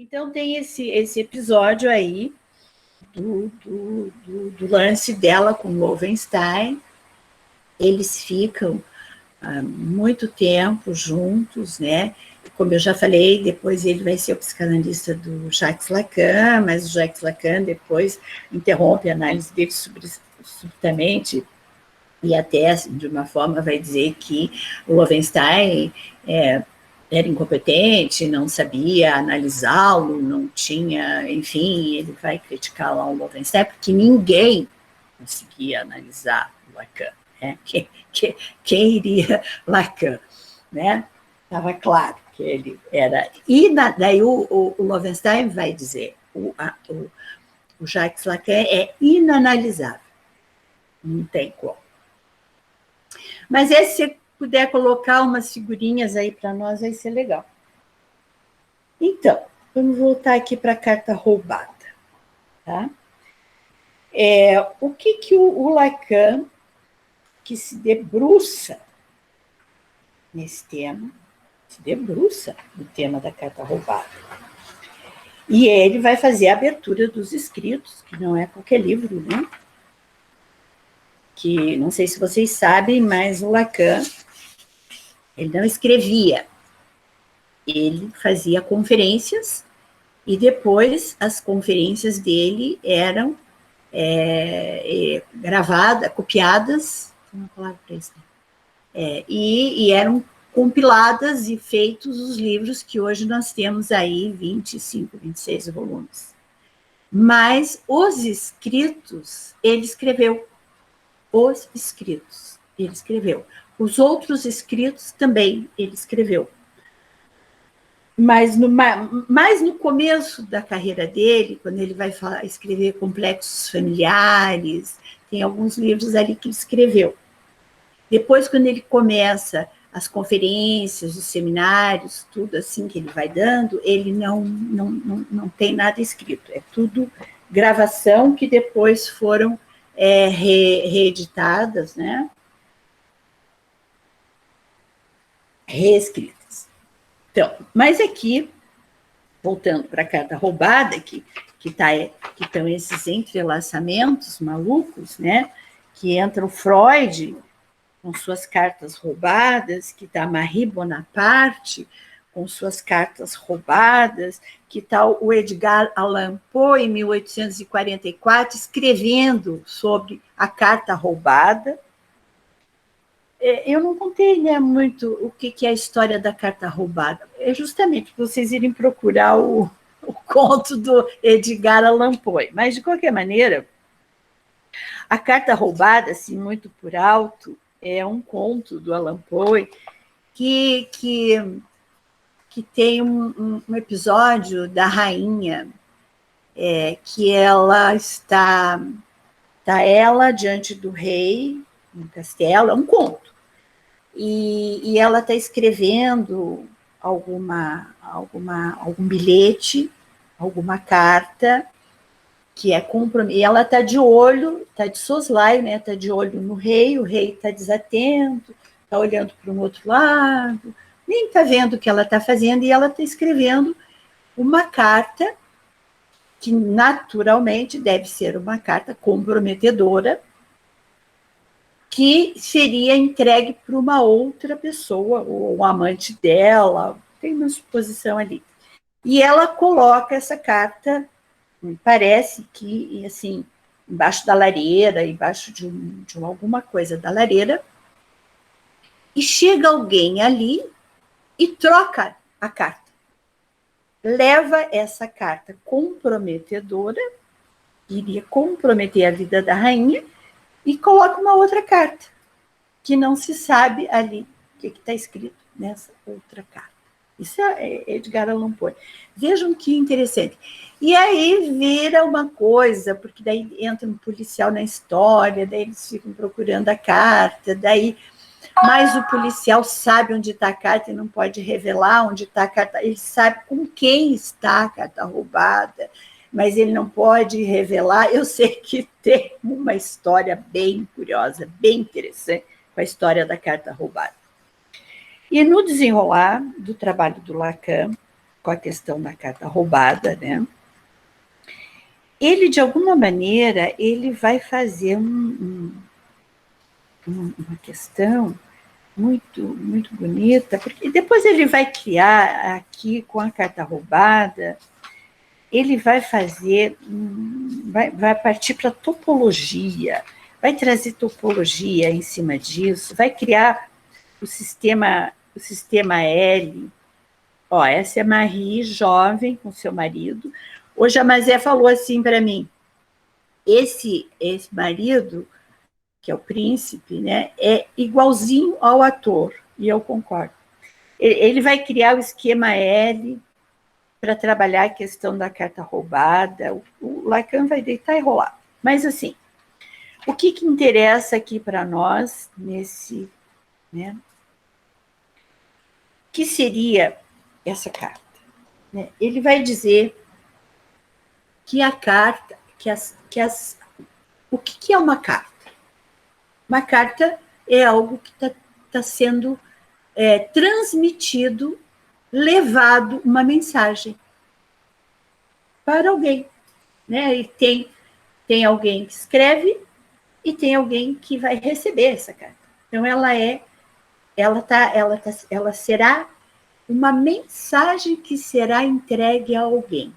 Então, tem esse episódio aí do lance dela com Loewenstein. Eles ficam há muito tempo juntos, né? Como eu já falei, depois ele vai ser o psicanalista do Jacques Lacan, mas o Jacques Lacan depois interrompe a análise dele subitamente e até, de uma forma, vai dizer que o Loewenstein era incompetente, não sabia analisá-lo, não tinha, enfim, ele vai criticar lá o Loewenstein, porque ninguém conseguia analisar o Lacan, né? Quem iria Lacan, né? Estava claro que ele era... E daí o Loewenstein vai dizer, o Jacques Lacan é inanalisável, não tem como. Mas se você puder colocar umas figurinhas aí para nós, vai ser legal. Então, vamos voltar aqui para a carta roubada. Tá? O que o Lacan, que se debruça nesse tema, se debruça no tema da carta roubada. E ele vai fazer a abertura dos escritos, que não é qualquer livro, né? Que não sei se vocês sabem, mas o Lacan, ele não escrevia, ele fazia conferências e depois as conferências dele eram gravadas, copiadas, tem uma palavra para isso, né? E eram compiladas e feitos os livros que hoje nós temos aí, 25, 26 volumes. Mas os escritos, ele escreveu. Os escritos, ele escreveu. Os outros escritos também ele escreveu. Mas mais no começo da carreira dele, quando ele vai escrever Complexos Familiares, tem alguns livros ali que ele escreveu. Depois, quando ele começa as conferências, os seminários, tudo assim que ele vai dando, ele não tem nada escrito. É tudo gravação que depois foram reeditadas, né? Reescritas. Então, mas aqui, voltando para a carta roubada, que estão esses entrelaçamentos malucos, né? Que entra o Freud com suas cartas roubadas, que está Marie Bonaparte com suas cartas roubadas, que está o Edgar Allan Poe, em 1844, escrevendo sobre a carta roubada. Eu não contei, né, muito o que é a história da carta roubada. É justamente para vocês irem procurar o conto do Edgar Allan Poe. Mas, de qualquer maneira, a carta roubada, assim, muito por alto, é um conto do Allan Poe que tem um episódio da rainha que ela está ela diante do rei, no castelo, é um conto. E ela está escrevendo algum bilhete, alguma carta, que é compromisso. E ela está de olho, está de soslaio, né? Está de olho no rei, o rei está desatento, está olhando para um outro lado, nem está vendo o que ela está fazendo, e ela está escrevendo uma carta que, naturalmente, deve ser uma carta comprometedora, que seria entregue para uma outra pessoa, ou um amante dela, tem uma suposição ali. E ela coloca essa carta, parece que, assim, embaixo da lareira, embaixo de alguma coisa da lareira, e chega alguém ali e troca a carta. Leva essa carta comprometedora, iria comprometer a vida da rainha, e coloca uma outra carta, que não se sabe ali o que está escrito nessa outra carta. Isso é Edgar Allan Poe. Vejam que interessante. E aí vira uma coisa, porque daí entra um policial na história, daí eles ficam procurando a carta, mas o policial sabe onde está a carta e não pode revelar onde está a carta, ele sabe com quem está a carta roubada, mas ele não pode revelar. Eu sei que tem uma história bem curiosa, bem interessante, com a história da carta roubada. E no desenrolar do trabalho do Lacan, com a questão da carta roubada, né? Ele, de alguma maneira, ele vai fazer uma questão muito bonita, porque depois ele vai criar aqui, com a carta roubada, ele vai fazer, vai partir para topologia, vai trazer topologia em cima disso, vai criar o sistema L. Ó, essa é Marie, jovem, com seu marido. Hoje a Mazé falou assim para mim, esse marido, que é o príncipe, né, é igualzinho ao ator, e eu concordo. Ele vai criar o esquema L para trabalhar a questão da carta roubada. O Lacan vai deitar e rolar. Mas, assim, o que interessa aqui para nós, nesse, né, que seria essa carta? Né? Ele vai dizer que a carta, o que é uma carta? Uma carta é algo que está sendo transmitido, levado uma mensagem para alguém. Né? E tem alguém que escreve e tem alguém que vai receber essa carta. Então, ela será uma mensagem que será entregue a alguém.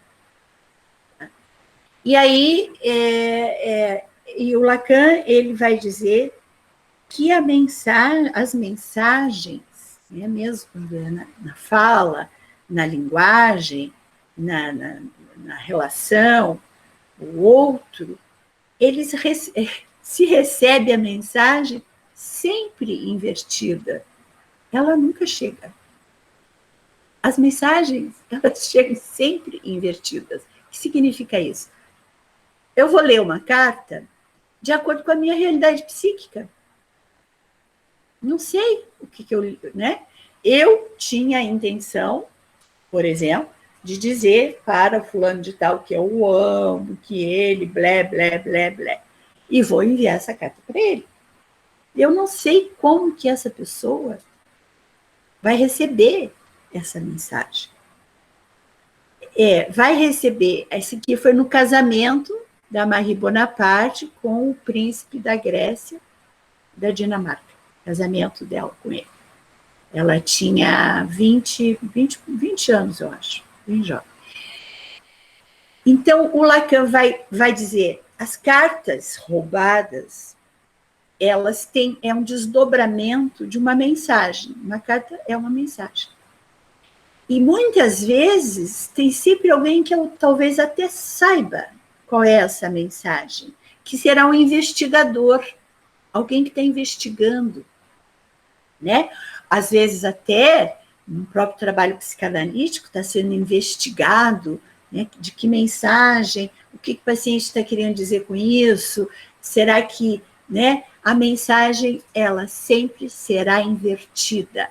E aí, e o Lacan, ele vai dizer que as mensagens, né, mesmo na fala, na linguagem, na relação, o outro, se recebe a mensagem sempre invertida. Ela nunca chega. As mensagens, elas chegam sempre invertidas. O que significa isso? Eu vou ler uma carta de acordo com a minha realidade psíquica. Não sei o que eu... Né? Eu tinha a intenção, por exemplo, de dizer para fulano de tal que eu o amo, que ele, blé, blé, blé, blé. E vou enviar essa carta para ele. Eu não sei como que essa pessoa vai receber essa mensagem. Vai receber... Esse aqui foi no casamento da Marie Bonaparte com o príncipe da Grécia, da Dinamarca. Casamento dela com ele. Ela tinha 20 anos, eu acho, bem jovem. Então, o Lacan vai dizer, as cartas roubadas, elas têm, um desdobramento de uma mensagem. Uma carta é uma mensagem. E muitas vezes tem sempre alguém que talvez até saiba qual é essa mensagem, que será um investigador, alguém que está investigando, né? Às vezes até no próprio trabalho psicanalítico está sendo investigado, né, de que mensagem, o que o paciente está querendo dizer com isso, será que, né, a mensagem, ela sempre será invertida,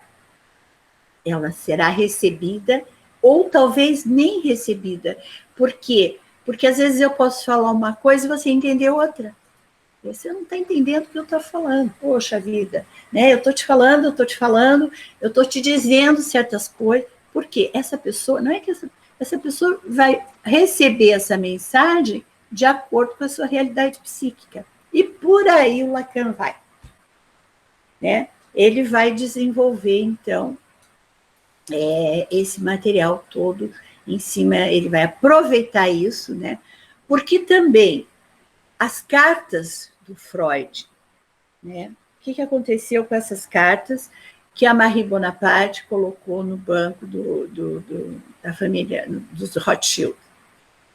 ela será recebida ou talvez nem recebida. Por quê? Porque às vezes eu posso falar uma coisa e você entender outra. Você não está entendendo o que eu estou falando. Poxa vida, né? Eu estou te falando, eu estou te dizendo certas coisas. Por quê? Essa pessoa, não é que essa pessoa vai receber essa mensagem de acordo com a sua realidade psíquica. E por aí o Lacan vai. Né? Ele vai desenvolver, então, esse material todo em cima, ele vai aproveitar isso, né? Porque também as cartas do Freud, né? O que aconteceu com essas cartas que a Marie Bonaparte colocou no banco da família dos Rothschild?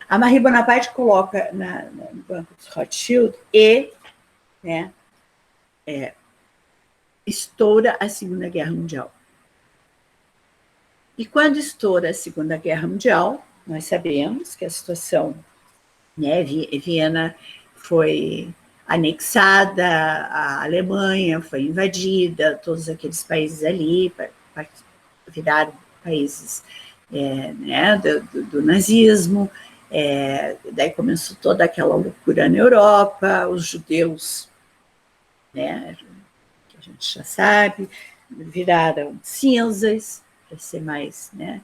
A Marie Bonaparte coloca no banco dos Rothschild e, né, estoura a Segunda Guerra Mundial. E quando estoura a Segunda Guerra Mundial, nós sabemos que a situação, né, Viena foi anexada, a Alemanha foi invadida, todos aqueles países ali viraram países né, do nazismo, daí começou toda aquela loucura na Europa, os judeus, né, que a gente já sabe, viraram cinzas, para ser mais, né,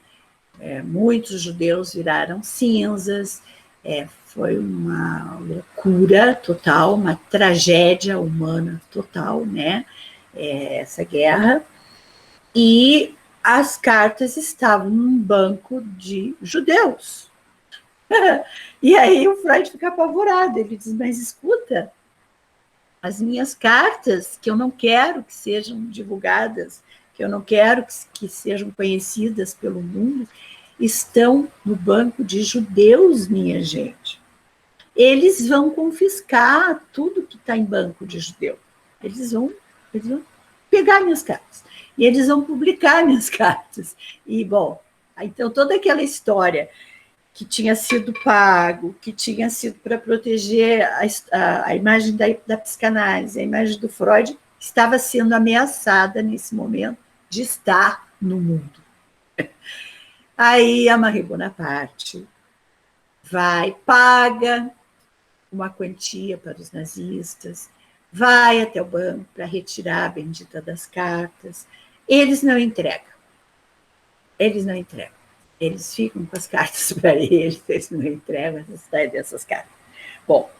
Muitos judeus viraram cinzas, foi uma loucura total, uma tragédia humana total, né? Essa guerra. E as cartas estavam num banco de judeus. E aí o Freud fica apavorado, ele diz, mas escuta, as minhas cartas, que eu não quero que sejam divulgadas, que eu não quero que sejam conhecidas pelo mundo, estão no banco de judeus, minha gente. Eles vão confiscar tudo que está em banco de judeu. Eles vão pegar minhas cartas. E eles vão publicar minhas cartas. E, bom, então toda aquela história que tinha sido pago, que tinha sido para proteger a imagem da psicanálise, a imagem do Freud, estava sendo ameaçada nesse momento de estar no mundo. Aí a Marie Bonaparte vai, paga uma quantia para os nazistas, vai até o banco para retirar a bendita das cartas. Eles não entregam. Eles ficam com as cartas para eles não entregam essas cartas. Bom,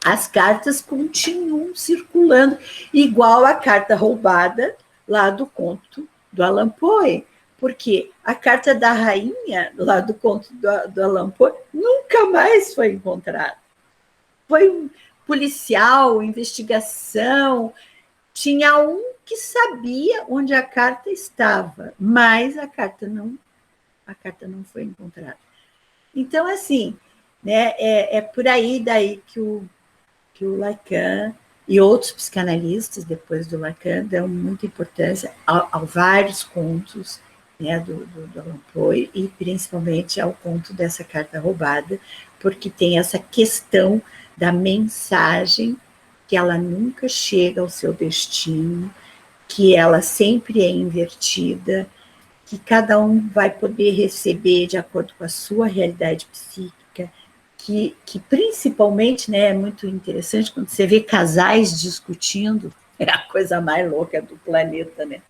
as cartas continuam circulando, igual a carta roubada lá do conto do Allan Poe, porque a carta da rainha, lá do conto do Allan Poe, nunca mais foi encontrada. Foi um policial, investigação, tinha um que sabia onde a carta estava, mas a carta não foi encontrada. Então, assim, né, é por aí daí que o Lacan e outros psicanalistas, depois do Lacan, dão muita importância a vários contos, né, do Allan Poe, e principalmente ao conto dessa carta roubada, porque tem essa questão da mensagem, que ela nunca chega ao seu destino, que ela sempre é invertida, que cada um vai poder receber de acordo com a sua realidade psíquica, que principalmente, né, é muito interessante quando você vê casais discutindo, é a coisa mais louca do planeta, né?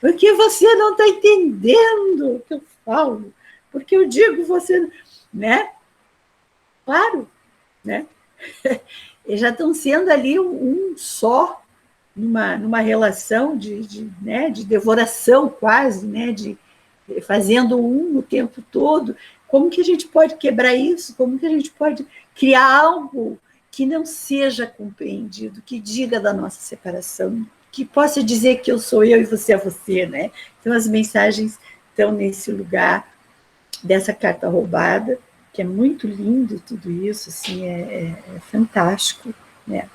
Porque você não está entendendo o que eu falo, porque eu digo você, né? Claro, né? Eles já estão sendo ali um só, numa relação de devoração quase, né? Fazendo um o tempo todo. Como que a gente pode quebrar isso? Como que a gente pode criar algo que não seja compreendido, que diga da nossa separação, que possa dizer que eu sou eu e você é você, né? Então, as mensagens estão nesse lugar dessa carta roubada, que é muito lindo tudo isso, assim, é fantástico, né?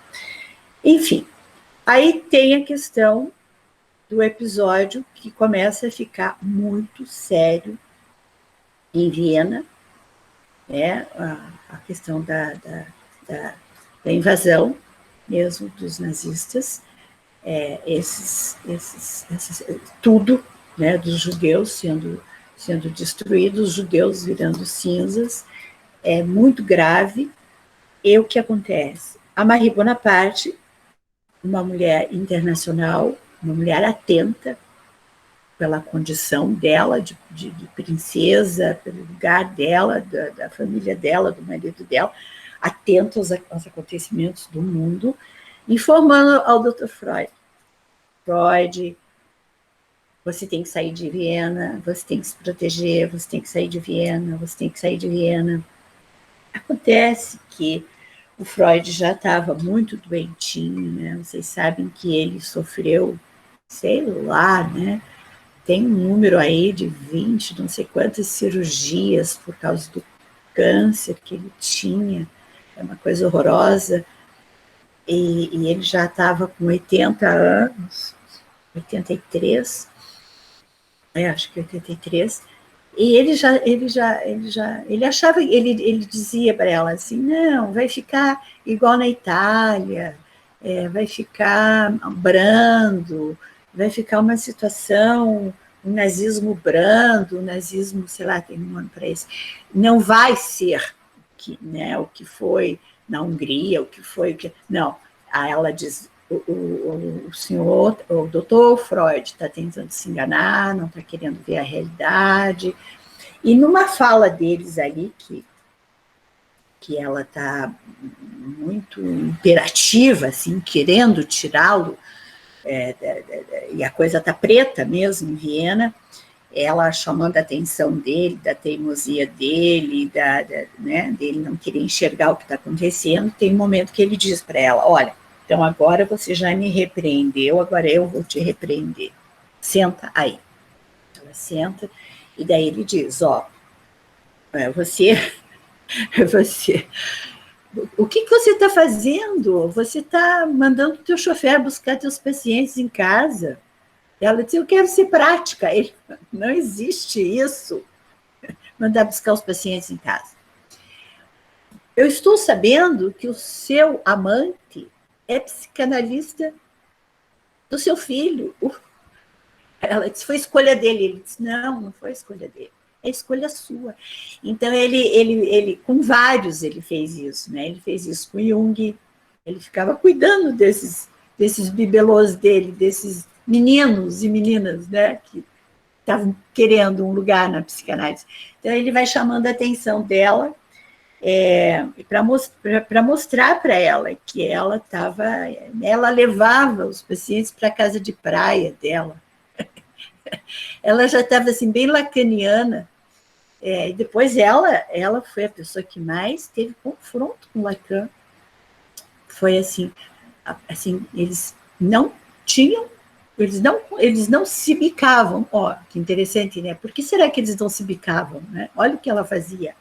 Enfim, aí tem a questão do episódio que começa a ficar muito sério em Viena, né? A questão da invasão mesmo dos nazistas, tudo, né, dos judeus sendo destruídos, os judeus virando cinzas, é muito grave. E o que acontece? A Marie Bonaparte, uma mulher internacional, uma mulher atenta pela condição dela de princesa, pelo lugar dela, da família dela, do marido dela, atenta aos acontecimentos do mundo, informando ao Dr. Freud. Freud, você tem que sair de Viena, você tem que se proteger, você tem que sair de Viena, você tem que sair de Viena. Acontece que o Freud já estava muito doentinho, né? Vocês sabem que ele sofreu, sei lá, né? Tem um número aí de 20, não sei quantas cirurgias por causa do câncer que ele tinha, é uma coisa horrorosa, e ele já estava com 80 anos, 83, acho que 83, e ele achava, ele dizia para ela assim, não, vai ficar igual na Itália, vai ficar brando, vai ficar uma situação, um nazismo brando, um nazismo, sei lá, tem um nome para isso, não vai ser o que foi na Hungria, o que foi, não, aí ela diz, o senhor, o doutor Freud está tentando se enganar, não está querendo ver a realidade, E numa fala deles ali, que ela está muito imperativa, assim, querendo tirá-lo, e a coisa está preta mesmo em Viena, ela chamando a atenção dele, da teimosia dele, né, dele não querer enxergar o que está acontecendo, tem um momento que ele diz para ela, olha, então agora você já me repreendeu, agora eu vou te repreender. Senta aí. Ela senta, e daí ele diz, ó, você, o que você está fazendo? Você está mandando o teu chofer buscar teus pacientes em casa. Ela disse, eu quero ser prática. Ele, não existe isso, mandar buscar os pacientes em casa. Eu estou sabendo que o seu amante é psicanalista do seu filho. Ela disse, foi escolha dele. Ele disse, não foi escolha dele. É escolha sua. Então, ele com vários ele fez isso, né? Ele fez isso com Jung, ele ficava cuidando desses bibelôs dele, desses meninos e meninas, né? Que estavam querendo um lugar na psicanálise. Então, ele vai chamando a atenção dela para mostrar para ela que ela levava os pacientes para a casa de praia dela. Ela já estava assim, bem lacaniana. E depois ela foi a pessoa que mais teve confronto com Lacan. Foi assim, eles não tinham, eles não se bicavam. Ó, que interessante, né? Por que será que eles não se bicavam? Né? Olha o que ela fazia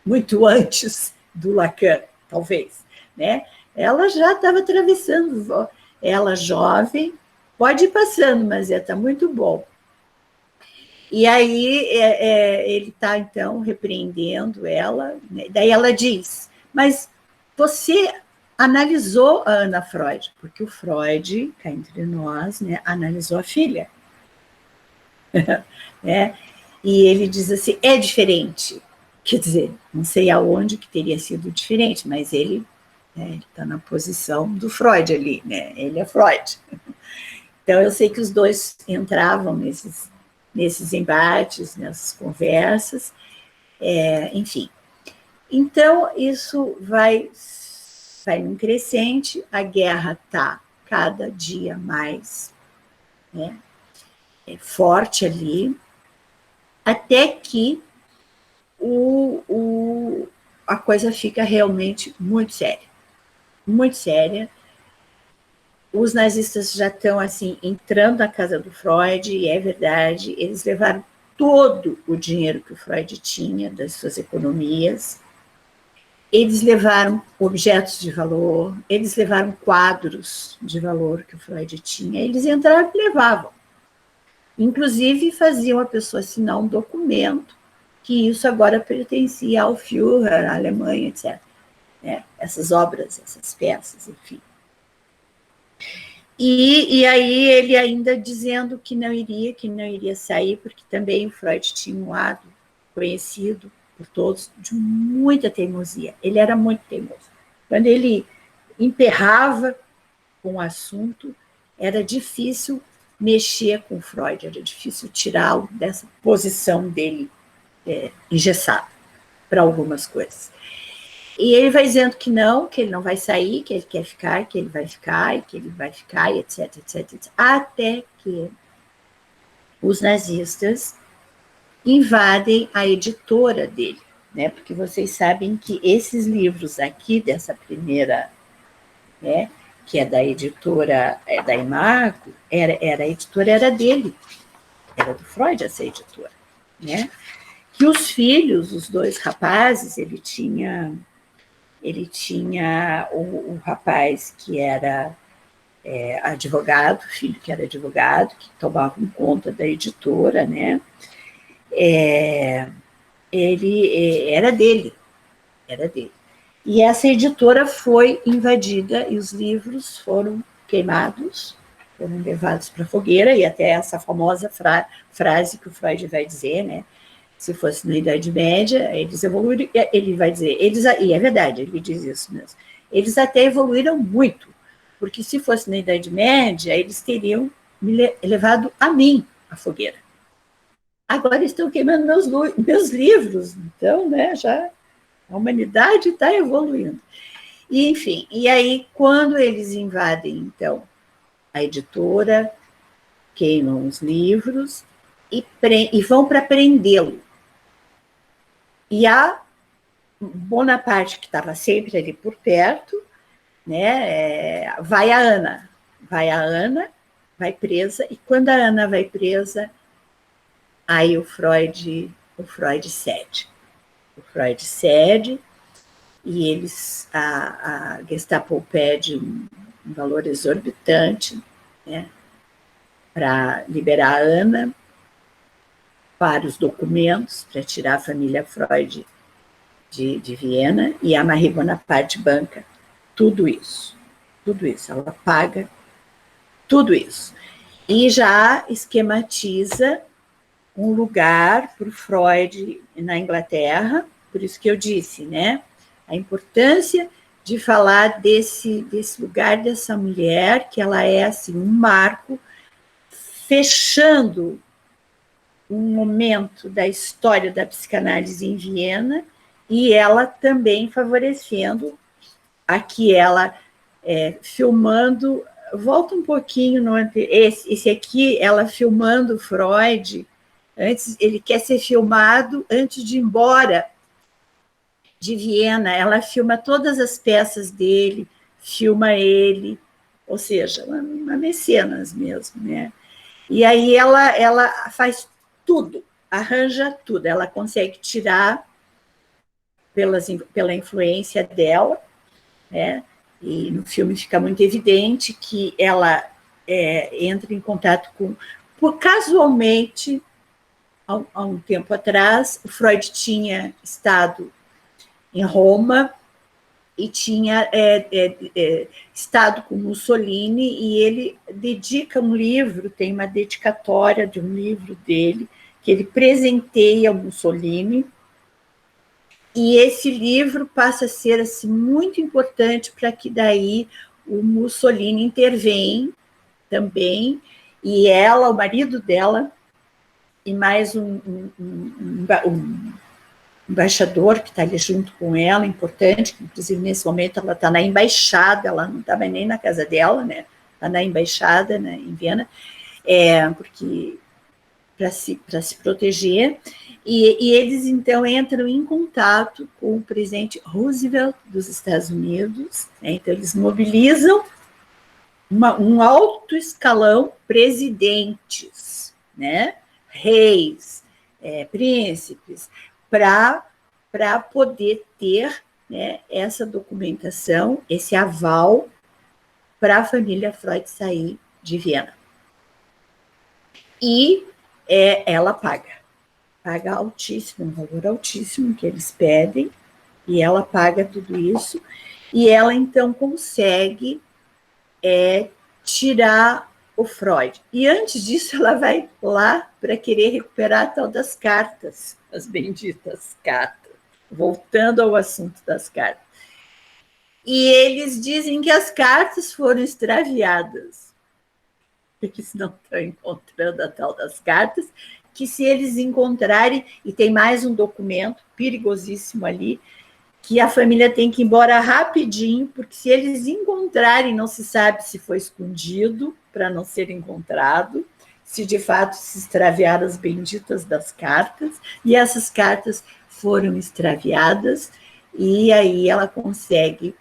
muito antes do Lacan, talvez. Né? Ela já estava atravessando, ela jovem, pode ir passando, mas está muito bom. E aí ele está, então, repreendendo ela, né? Daí ela diz, mas você analisou a Ana Freud, porque o Freud, cá entre nós, né, analisou a filha. Né? E ele diz assim, é diferente. Quer dizer, não sei aonde que teria sido diferente, mas ele está na posição do Freud ali, né? Ele é Freud. Então, eu sei que os dois entravam nesses embates, nessas conversas, enfim. Então, isso vai num crescente, a guerra está cada dia mais, né, forte ali, até que a coisa fica realmente muito séria. Muito séria. Os nazistas já estão assim entrando na casa do Freud, e é verdade, eles levaram todo o dinheiro que o Freud tinha das suas economias, eles levaram objetos de valor, eles levaram quadros de valor que o Freud tinha, eles entraram e levavam. Inclusive faziam a pessoa assinar um documento que isso agora pertencia ao Führer, à Alemanha, etc. Essas obras, essas peças, enfim. E aí ele ainda dizendo que não iria sair, porque também o Freud tinha um lado conhecido por todos de muita teimosia. Ele era muito teimoso. Quando ele emperrava com o assunto, era difícil mexer com o Freud, era difícil tirá-lo dessa posição dele engessado para algumas coisas. E ele vai dizendo que ele não vai sair, que ele quer ficar, que ele vai ficar, e que ele vai ficar, e etc, etc, etc. Até que os nazistas invadem a editora dele, né? Porque vocês sabem que esses livros aqui, dessa primeira, né, que é da editora, da Imago, a editora era dele, era do Freud essa editora, né? Que os filhos, os dois rapazes, ele tinha o rapaz que era advogado, filho que era advogado, que tomava conta da editora, né? Ele era dele. E essa editora foi invadida e os livros foram queimados, foram levados para a fogueira, e até essa famosa frase que o Freud vai dizer, né? Se fosse na Idade Média, eles evoluíram, ele vai dizer, e é verdade, ele diz isso mesmo, eles até evoluíram muito, porque se fosse na Idade Média, eles teriam me levado a mim à fogueira. Agora estão queimando meus livros, então, né, já a humanidade está evoluindo. E, enfim, e aí, quando eles invadem, então, a editora, queimam os livros e vão para prendê-lo. E a Bonaparte, que estava sempre ali por perto, né, vai a Ana, vai presa, e quando a Ana vai presa, aí o Freud cede. O Freud cede, e a Gestapo pede um valor exorbitante, né, para liberar a Ana, para os documentos, para tirar a família Freud de Viena, e a Marie Bonaparte banca tudo isso. Tudo isso, ela paga tudo isso. E já esquematiza um lugar para o Freud na Inglaterra, por isso que eu disse, né? A importância de falar desse lugar dessa mulher, que ela é assim, um marco, fechando um momento da história da psicanálise em Viena, e ela também favorecendo a que ela, filmando, volta um pouquinho no esse aqui, ela filmando Freud, antes, ele quer ser filmado antes de ir embora de Viena, ela filma todas as peças dele, filma ele, ou seja, uma mecenas mesmo, né? E aí ela faz tudo, arranja tudo, ela consegue tirar pela influência dela, né? E no filme fica muito evidente que ela entra em contato casualmente, há um tempo atrás, o Freud tinha estado em Roma e tinha estado com Mussolini, e ele dedica um livro, tem uma dedicatória de um livro dele, que ele presenteia ao Mussolini, e esse livro passa a ser assim, muito importante para que daí o Mussolini intervém também, e ela, o marido dela, e mais um embaixador que está ali junto com ela, importante, que inclusive nesse momento ela está na embaixada, ela não estava nem na casa dela, né? Está na embaixada, né, em Viena, porque para se proteger, e eles então entram em contato com o presidente Roosevelt dos Estados Unidos, né? Então eles mobilizam um alto escalão, presidentes, né? Reis, príncipes, para poder ter, né, essa documentação, esse aval para a família Freud sair de Viena. E ela paga altíssimo, um valor altíssimo que eles pedem, e ela paga tudo isso, e ela então consegue tirar o Freud. E antes disso, ela vai lá para querer recuperar a tal das cartas, as benditas cartas, voltando ao assunto das cartas. E eles dizem que as cartas foram extraviadas, porque se não estão encontrando a tal das cartas, que se eles encontrarem, e tem mais um documento perigosíssimo ali, que a família tem que ir embora rapidinho, porque se eles encontrarem, não se sabe se foi escondido para não ser encontrado, se de fato se extraviaram as benditas das cartas, e essas cartas foram extraviadas, e aí ela consegue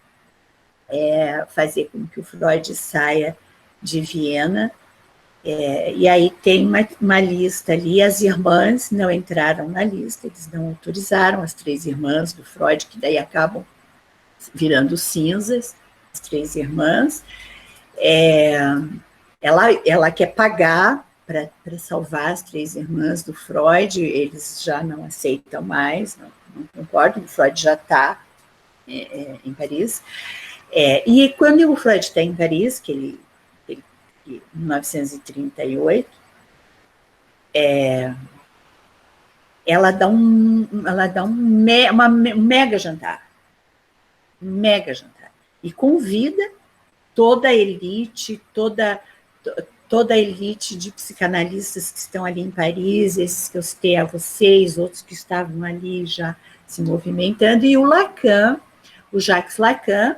fazer com que o Freud saia de Viena. E aí tem uma lista ali, as irmãs não entraram na lista, eles não autorizaram, as 3 irmãs do Freud, que daí acabam virando cinzas, as 3 irmãs. Ela quer pagar para salvar as 3 irmãs do Freud, eles já não aceitam mais, não concordam, o Freud já está em Paris. E quando o Freud está em Paris, que ele em 1938, ela dá um mega jantar, e convida toda a elite, toda a elite de psicanalistas que estão ali em Paris, esses que eu citei a vocês, outros que estavam ali já se movimentando, e o Lacan, o Jacques Lacan,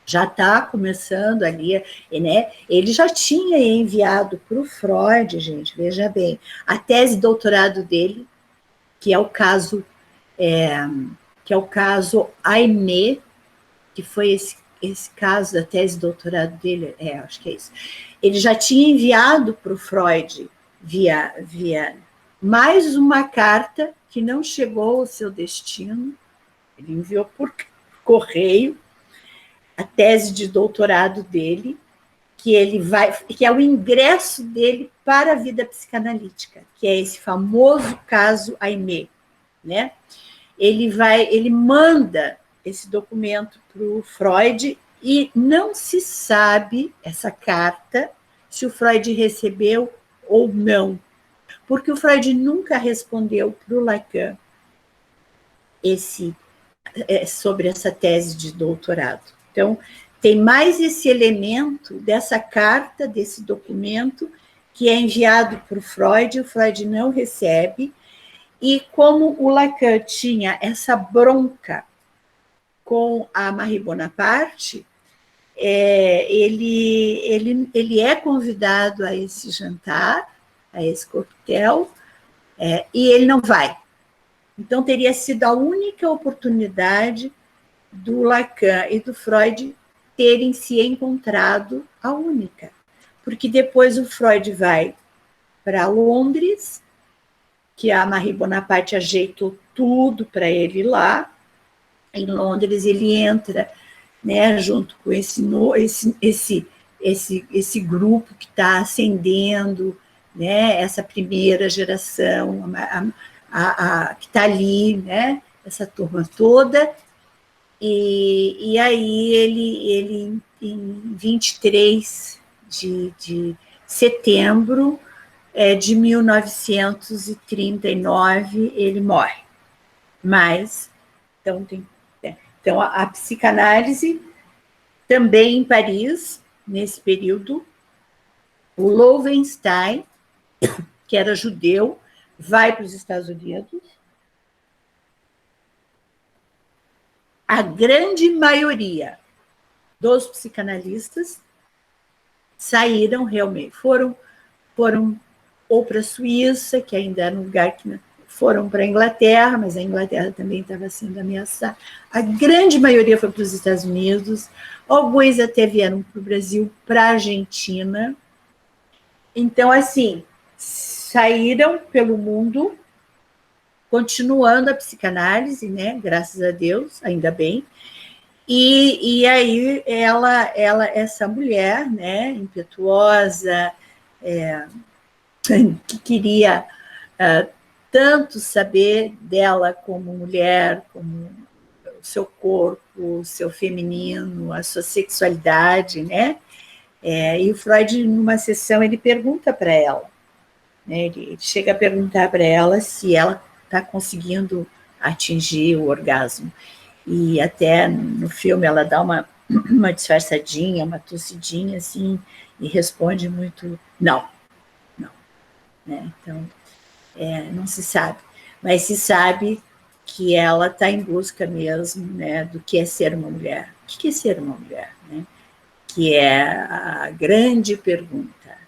já está começando ali, né? Ele já tinha enviado para o Freud, gente, veja bem, a tese de doutorado dele, que é o caso Aimé, que foi esse caso da tese de doutorado dele, acho que é isso. Ele já tinha enviado para o Freud via mais uma carta que não chegou ao seu destino. Ele enviou por correio a tese de doutorado dele, que é o ingresso dele para a vida psicanalítica, que é esse famoso caso Aimé, né? Ele manda esse documento para o Freud e não se sabe essa carta se o Freud recebeu ou não, porque o Freud nunca respondeu para o Lacan sobre essa tese de doutorado. Então, tem mais esse elemento dessa carta, desse documento, que é enviado para o Freud não recebe, e como o Lacan tinha essa bronca com a Marie Bonaparte, ele é convidado a esse jantar, a esse coquetel, e ele não vai. Então, teria sido a única oportunidade do Lacan e do Freud terem se encontrado, a única. Porque depois o Freud vai para Londres, que a Marie Bonaparte ajeitou tudo para ele lá. Em Londres ele entra, né, junto com esse grupo que está ascendendo, né, essa primeira geração, que está ali, né, essa turma toda. E aí ele em 23 de setembro de 1939, ele morre. Mas, então a psicanálise também em Paris, nesse período, o Loewenstein, que era judeu, vai para os Estados Unidos. A grande maioria dos psicanalistas saíram realmente, foram ou para a Suíça, que ainda era um lugar que foram para a Inglaterra, mas a Inglaterra também estava sendo ameaçada. A grande maioria foi para os Estados Unidos, alguns até vieram para o Brasil, para a Argentina. Então, assim, saíram pelo mundo, continuando a psicanálise, né? Graças a Deus, ainda bem. E aí essa mulher, né, impetuosa, que queria tanto saber dela como mulher, como o seu corpo, o seu feminino, a sua sexualidade, né? E o Freud, numa sessão, ele pergunta para ela, né? Ele chega a perguntar para ela se ela está conseguindo atingir o orgasmo. E até no filme ela dá uma disfarçadinha, uma tossidinha, assim, e responde muito, não. Né? Então, não se sabe. Mas se sabe que ela está em busca mesmo, né, do que é ser uma mulher. O que é ser uma mulher? Né? Que é a grande pergunta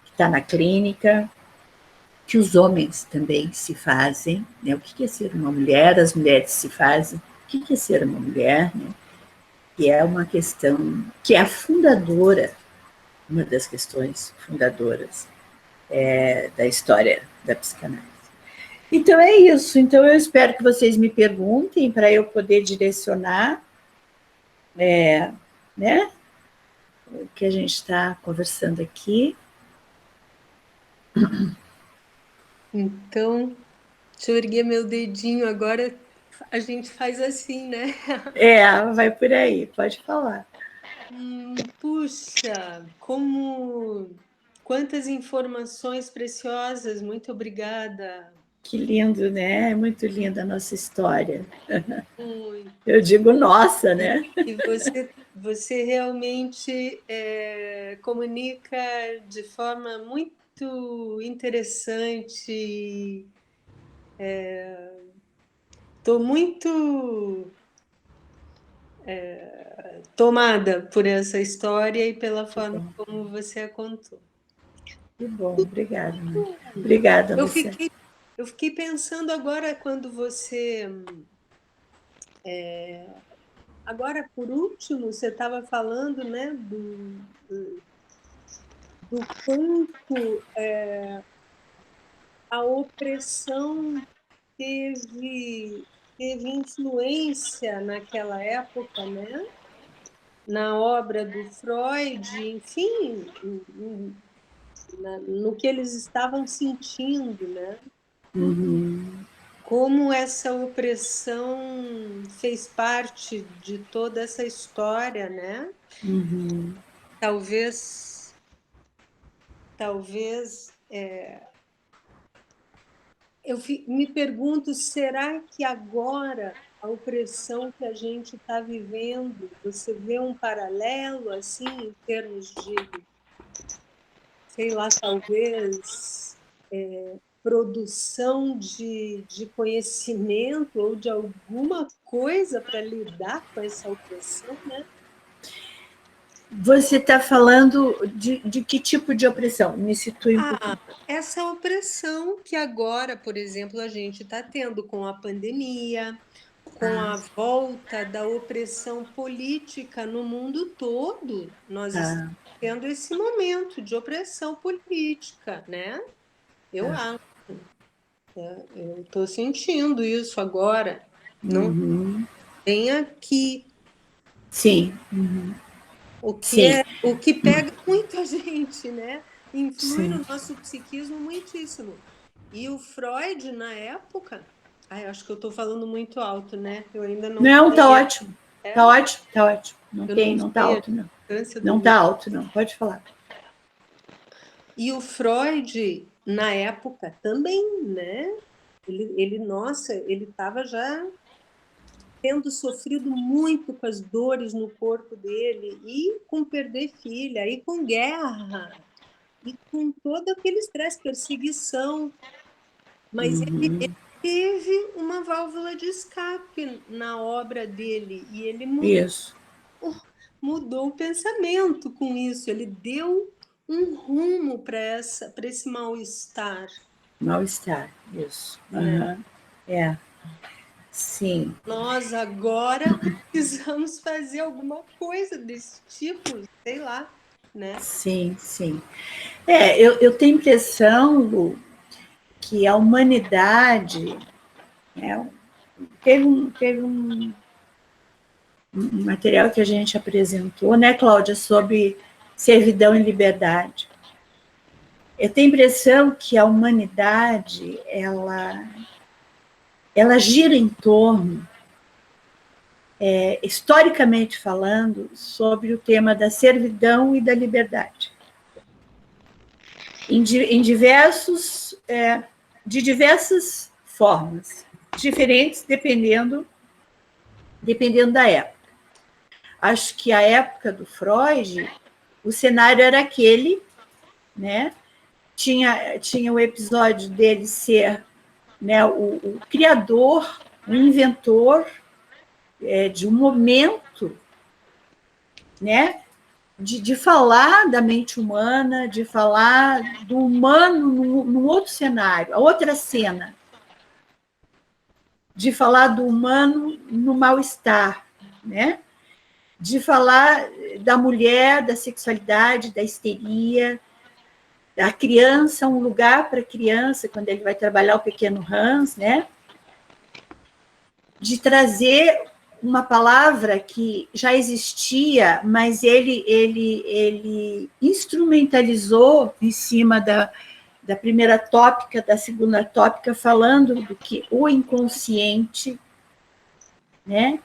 que está na clínica, que os homens também se fazem, né? O que é ser uma mulher? As mulheres se fazem. O que é ser uma mulher? Né? Que é uma questão que é a fundadora, uma das questões fundadoras da história da psicanálise. Então é isso. Então eu espero que vocês me perguntem para eu poder direcionar, né, o que a gente está conversando aqui. Então, deixa eu erguer meu dedinho agora. A gente faz assim, né? Vai por aí, pode falar. Puxa, quantas informações preciosas, muito obrigada. Que lindo, né? É muito linda a nossa história. Muito. Eu digo nossa, né? E você realmente comunica de forma muito interessante. Estou muito tomada por essa história e pela Que forma bom, como você a contou. que bom. Obrigada, mãe. Obrigada, Eu Luciana. fiquei, eu fiquei pensando agora quando você. Agora, por último, você estava falando, né, do quanto a opressão teve influência naquela época, né? Na obra do Freud, enfim, no que eles estavam sentindo, né? Uhum, Como essa opressão fez parte de toda essa história, né? uhum. Talvez, talvez, me pergunto, será que agora a opressão que a gente está vivendo, você vê um paralelo assim em termos de, sei lá, talvez produção de conhecimento ou de alguma coisa para lidar com essa opressão, né? Você está falando de que tipo de opressão? Me situe um Ah, pouquinho. essa opressão que agora, por exemplo, a gente está tendo com a pandemia, com Ah, a volta da opressão política no mundo todo, nós estamos tá, tendo esse momento de opressão política, né? Eu tá. acho, eu estou sentindo isso agora. Não Uhum. tem aqui Sim, uhum. Sim, o que pega muito a gente, né? Influi sim. no nosso psiquismo muitíssimo. E o Freud, na época, ai, acho que eu estou falando muito alto, né? Eu ainda não Não, tá falei, ótimo. Tá ótimo, tá ótimo. eu não Não tá sei a alto, não. distância do Não meu. tá alto, não. Pode falar. E o Freud, na época, também, né? Nossa, ele estava já tendo sofrido muito com as dores no corpo dele, e com perder filha, e com guerra, e com todo aquele estresse, perseguição. Mas ele Uhum. teve uma válvula de escape na obra dele, e ele Isso. mudou o pensamento com isso, ele deu um rumo para esse mal-estar, Mal-estar. Isso. né? Uhum. É. Sim, Nós agora precisamos fazer alguma coisa desse tipo, sei lá, né? sim, sim. É, eu tenho a impressão, Lu, que a humanidade, né, teve um material que a gente apresentou, né, Cláudia, sobre servidão e liberdade. Eu tenho a impressão que a humanidade, ela gira em torno, historicamente falando, sobre o tema da servidão e da liberdade. Em diversos, de diversas formas, diferentes dependendo da época. Acho que a época do Freud, o cenário era aquele, né? Tinha o episódio dele ser, né, o criador, o inventor de um momento, né, de falar da mente humana, de falar do humano num outro cenário, a outra cena, de falar do humano no mal-estar, né? De falar da mulher, da sexualidade, da histeria, da criança, um lugar para a criança, quando ele vai trabalhar o pequeno Hans, né? De trazer uma palavra que já existia, mas ele instrumentalizou em cima da primeira tópica, da segunda tópica, falando do que o inconsciente, né?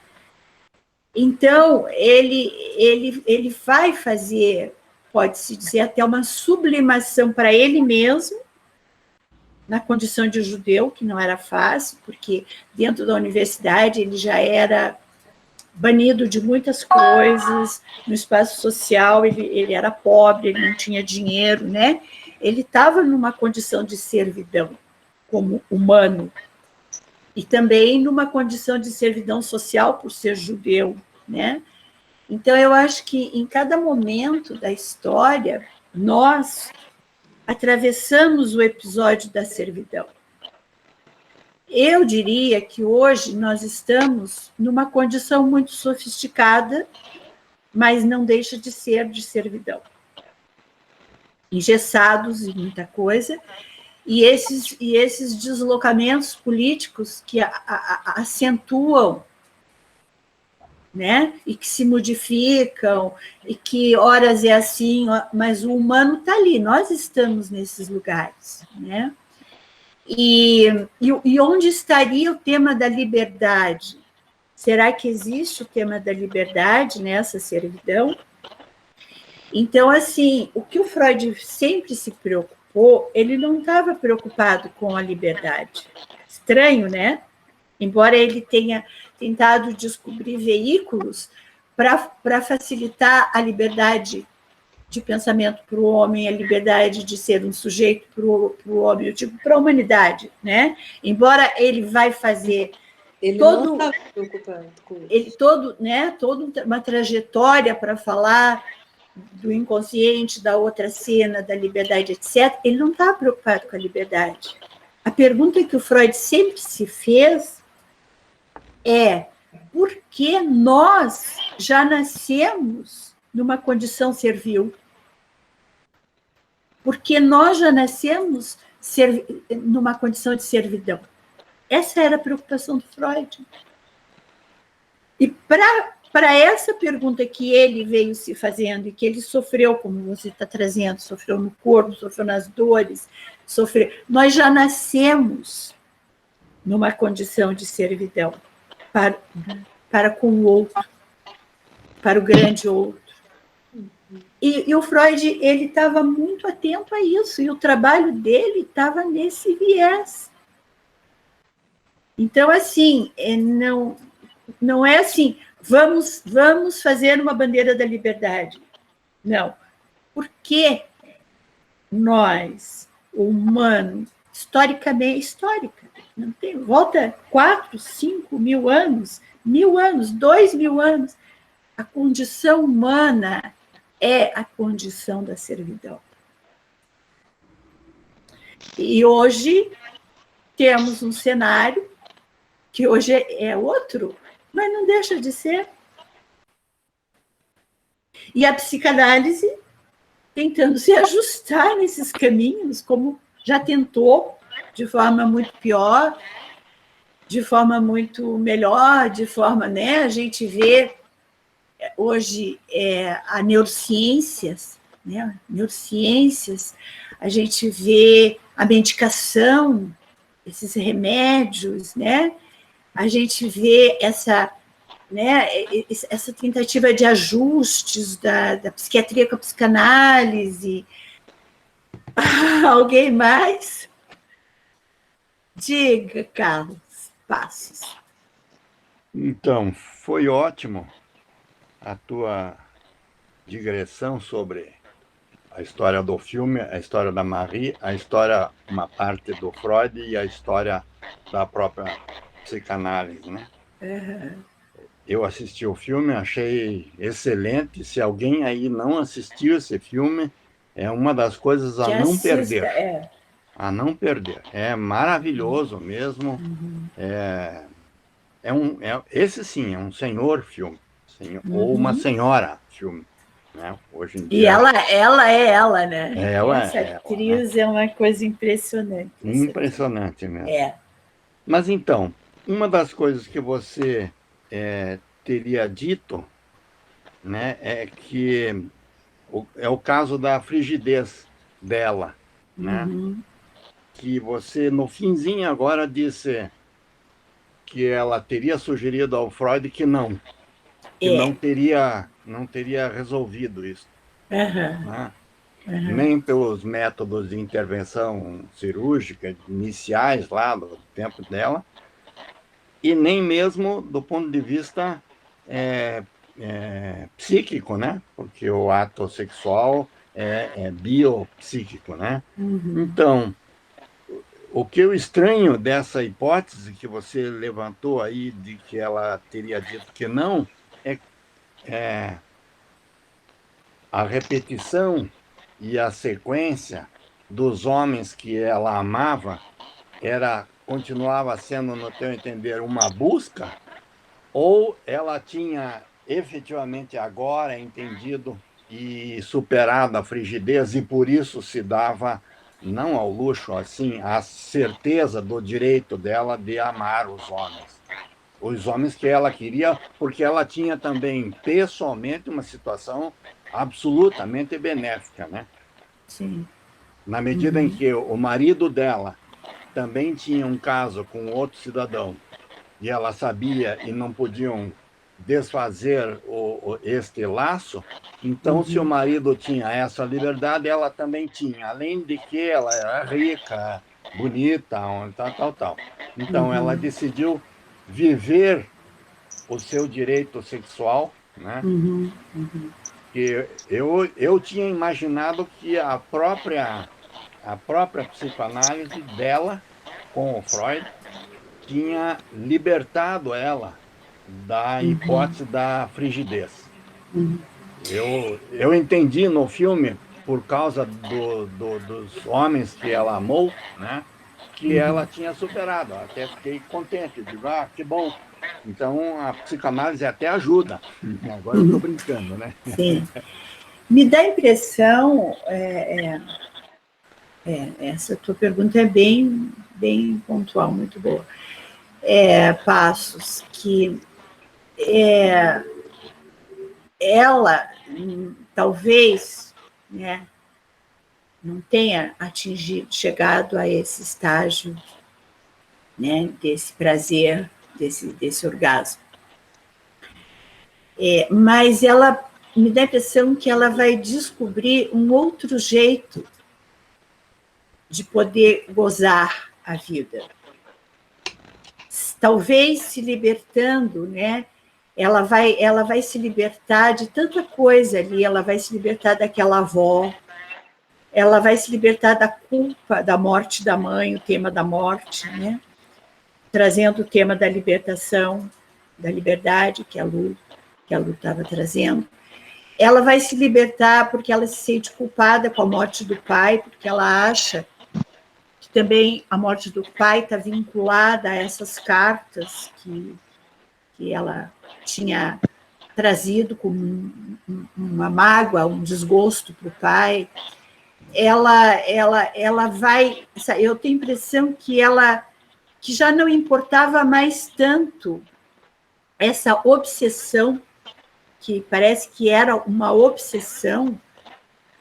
Então, ele vai fazer, pode-se dizer, até uma sublimação para ele mesmo, na condição de judeu, que não era fácil, porque dentro da universidade ele já era banido de muitas coisas, no espaço social ele era pobre, ele não tinha dinheiro, né? Ele estava numa condição de servidão como humano, e também numa condição de servidão social por ser judeu, né? Então, eu acho que em cada momento da história, nós atravessamos o episódio da servidão. Eu diria que hoje nós estamos numa condição muito sofisticada, mas não deixa de ser de servidão. Engessados em muita coisa, e esses deslocamentos políticos que acentuam, né? E que se modificam, e que horas é assim, mas o humano está ali, nós estamos nesses lugares, né? E onde estaria o tema da liberdade? Será que existe o tema da liberdade nessa servidão? Então, assim, o que o Freud sempre se preocupou, ele não estava preocupado com a liberdade. Estranho, né? Embora ele tenha tentado descobrir veículos para facilitar a liberdade de pensamento para o homem, a liberdade de ser um sujeito para o homem, eu digo para a humanidade, né? Embora ele vai fazer ele não estava preocupado com isso. Ele toda uma trajetória para falar do inconsciente, da outra cena, da liberdade, etc. Ele não estava preocupado com a liberdade. A pergunta que o Freud sempre se fez é por que nós já nascemos numa condição servil? Porque nós já nascemos numa condição de servidão. Essa era a preocupação do Freud. E para essa pergunta que ele veio se fazendo, e que ele sofreu, como você está trazendo, sofreu no corpo, sofreu nas dores, nós já nascemos numa condição de servidão para com o outro, para o grande outro. E o Freud, ele estava muito atento a isso, e o trabalho dele estava nesse viés. Então, assim, não é assim, vamos fazer uma bandeira da liberdade. Não. Porque nós, o humano, histórica, não tem, volta 4, 5 mil anos, 2.000 anos, a condição humana é a condição da servidão. E hoje temos um cenário que hoje é outro, mas não deixa de ser. E a psicanálise tentando se ajustar nesses caminhos, como já tentou, de forma muito pior, de forma muito melhor, de forma, né? A gente vê hoje a neurociências, né? Neurociências, a gente vê a medicação, esses remédios, né? A gente vê essa tentativa de ajustes da psiquiatria com a psicanálise. Alguém mais? Diga, Carlos Passos. Então, foi ótimo a tua digressão sobre a história do filme, a história da Marie, a história, uma parte do Freud e a história da própria psicanálise, né? Uhum. Eu assisti o filme, achei excelente. Se alguém aí não assistiu esse filme, é uma das coisas a não perder. A não perder. É maravilhoso mesmo. Uhum. Esse sim, é um senhor filme. Ou uma senhora filme. Né? Hoje em dia, e ela é ela, né? Essa atriz é uma coisa impressionante. Impressionante mesmo. É. Mas então, uma das coisas que você teria dito, né, é que é o caso da frigidez dela, né? Uhum. Que você, no finzinho agora, disse que ela teria sugerido ao Freud que não teria resolvido isso. Uhum. Né? nem pelos métodos de intervenção cirúrgica iniciais lá do tempo dela, e nem mesmo do ponto de vista psíquico, né? Porque o ato sexual é biopsíquico, né? Então, o que eu estranho dessa hipótese que você levantou aí, de que ela teria dito que não, é a repetição e a sequência dos homens que ela amava continuava sendo, no teu entender, uma busca, ou ela tinha efetivamente agora entendido e superado a frigidez e por isso se dava não ao luxo, assim, à certeza do direito dela de amar os homens que ela queria, porque ela tinha também pessoalmente uma situação absolutamente benéfica, né? Sim. Na medida em que o marido dela também tinha um caso com outro cidadão e ela sabia e não podiam desfazer este laço, então se o marido tinha essa liberdade, ela também tinha, além de que ela era rica, bonita, tal. Então ela decidiu viver o seu direito sexual, né? Que eu tinha imaginado que a própria psicoanálise dela com o Freud tinha libertado ela da hipótese da frigidez. Eu entendi no filme, por causa dos homens que ela amou, né, que ela tinha superado. Até fiquei contente, digo, que bom. Então, a psicanálise até ajuda. Agora eu estou brincando, né? Sim. Me dá a impressão, essa tua pergunta é bem, bem pontual, muito boa. Passos, que ela talvez, né, não tenha chegado a esse estágio, né, desse prazer, desse orgasmo. Mas ela me dá a impressão que ela vai descobrir um outro jeito de poder gozar a vida. Talvez se libertando, né? Ela vai se libertar de tanta coisa ali, ela vai se libertar daquela avó, ela vai se libertar da culpa da morte da mãe, o tema da morte, né? Trazendo o tema da libertação, da liberdade que a Lu estava trazendo. Ela vai se libertar porque ela se sente culpada com a morte do pai, porque ela acha que também a morte do pai está vinculada a essas cartas que ela tinha trazido com uma mágoa, um desgosto para o pai. Ela vai... Eu tenho a impressão que já não importava mais tanto essa obsessão, que parece que era uma obsessão,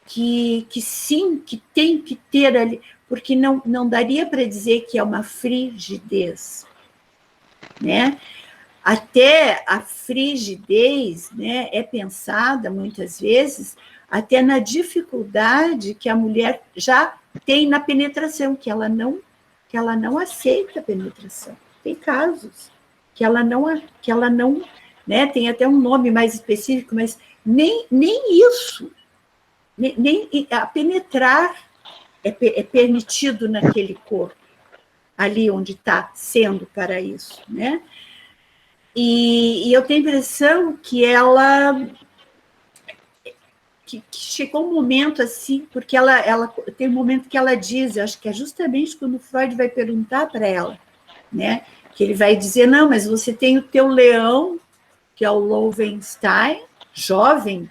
que sim, que tem que ter ali, porque não daria para dizer que é uma frigidez, né? Até a frigidez, né, é pensada muitas vezes até na dificuldade que a mulher já tem na penetração, que ela não aceita a penetração. Tem casos que ela não, né, tem até um nome mais específico, mas nem isso, nem a penetrar é permitido naquele corpo, ali onde está sendo para isso, né? E eu tenho a impressão que ela... que chegou um momento assim, porque ela tem um momento que ela diz, eu acho que é justamente quando o Freud vai perguntar para ela, né? Que ele vai dizer, não, mas você tem o teu leão, que é o Loewenstein, jovem,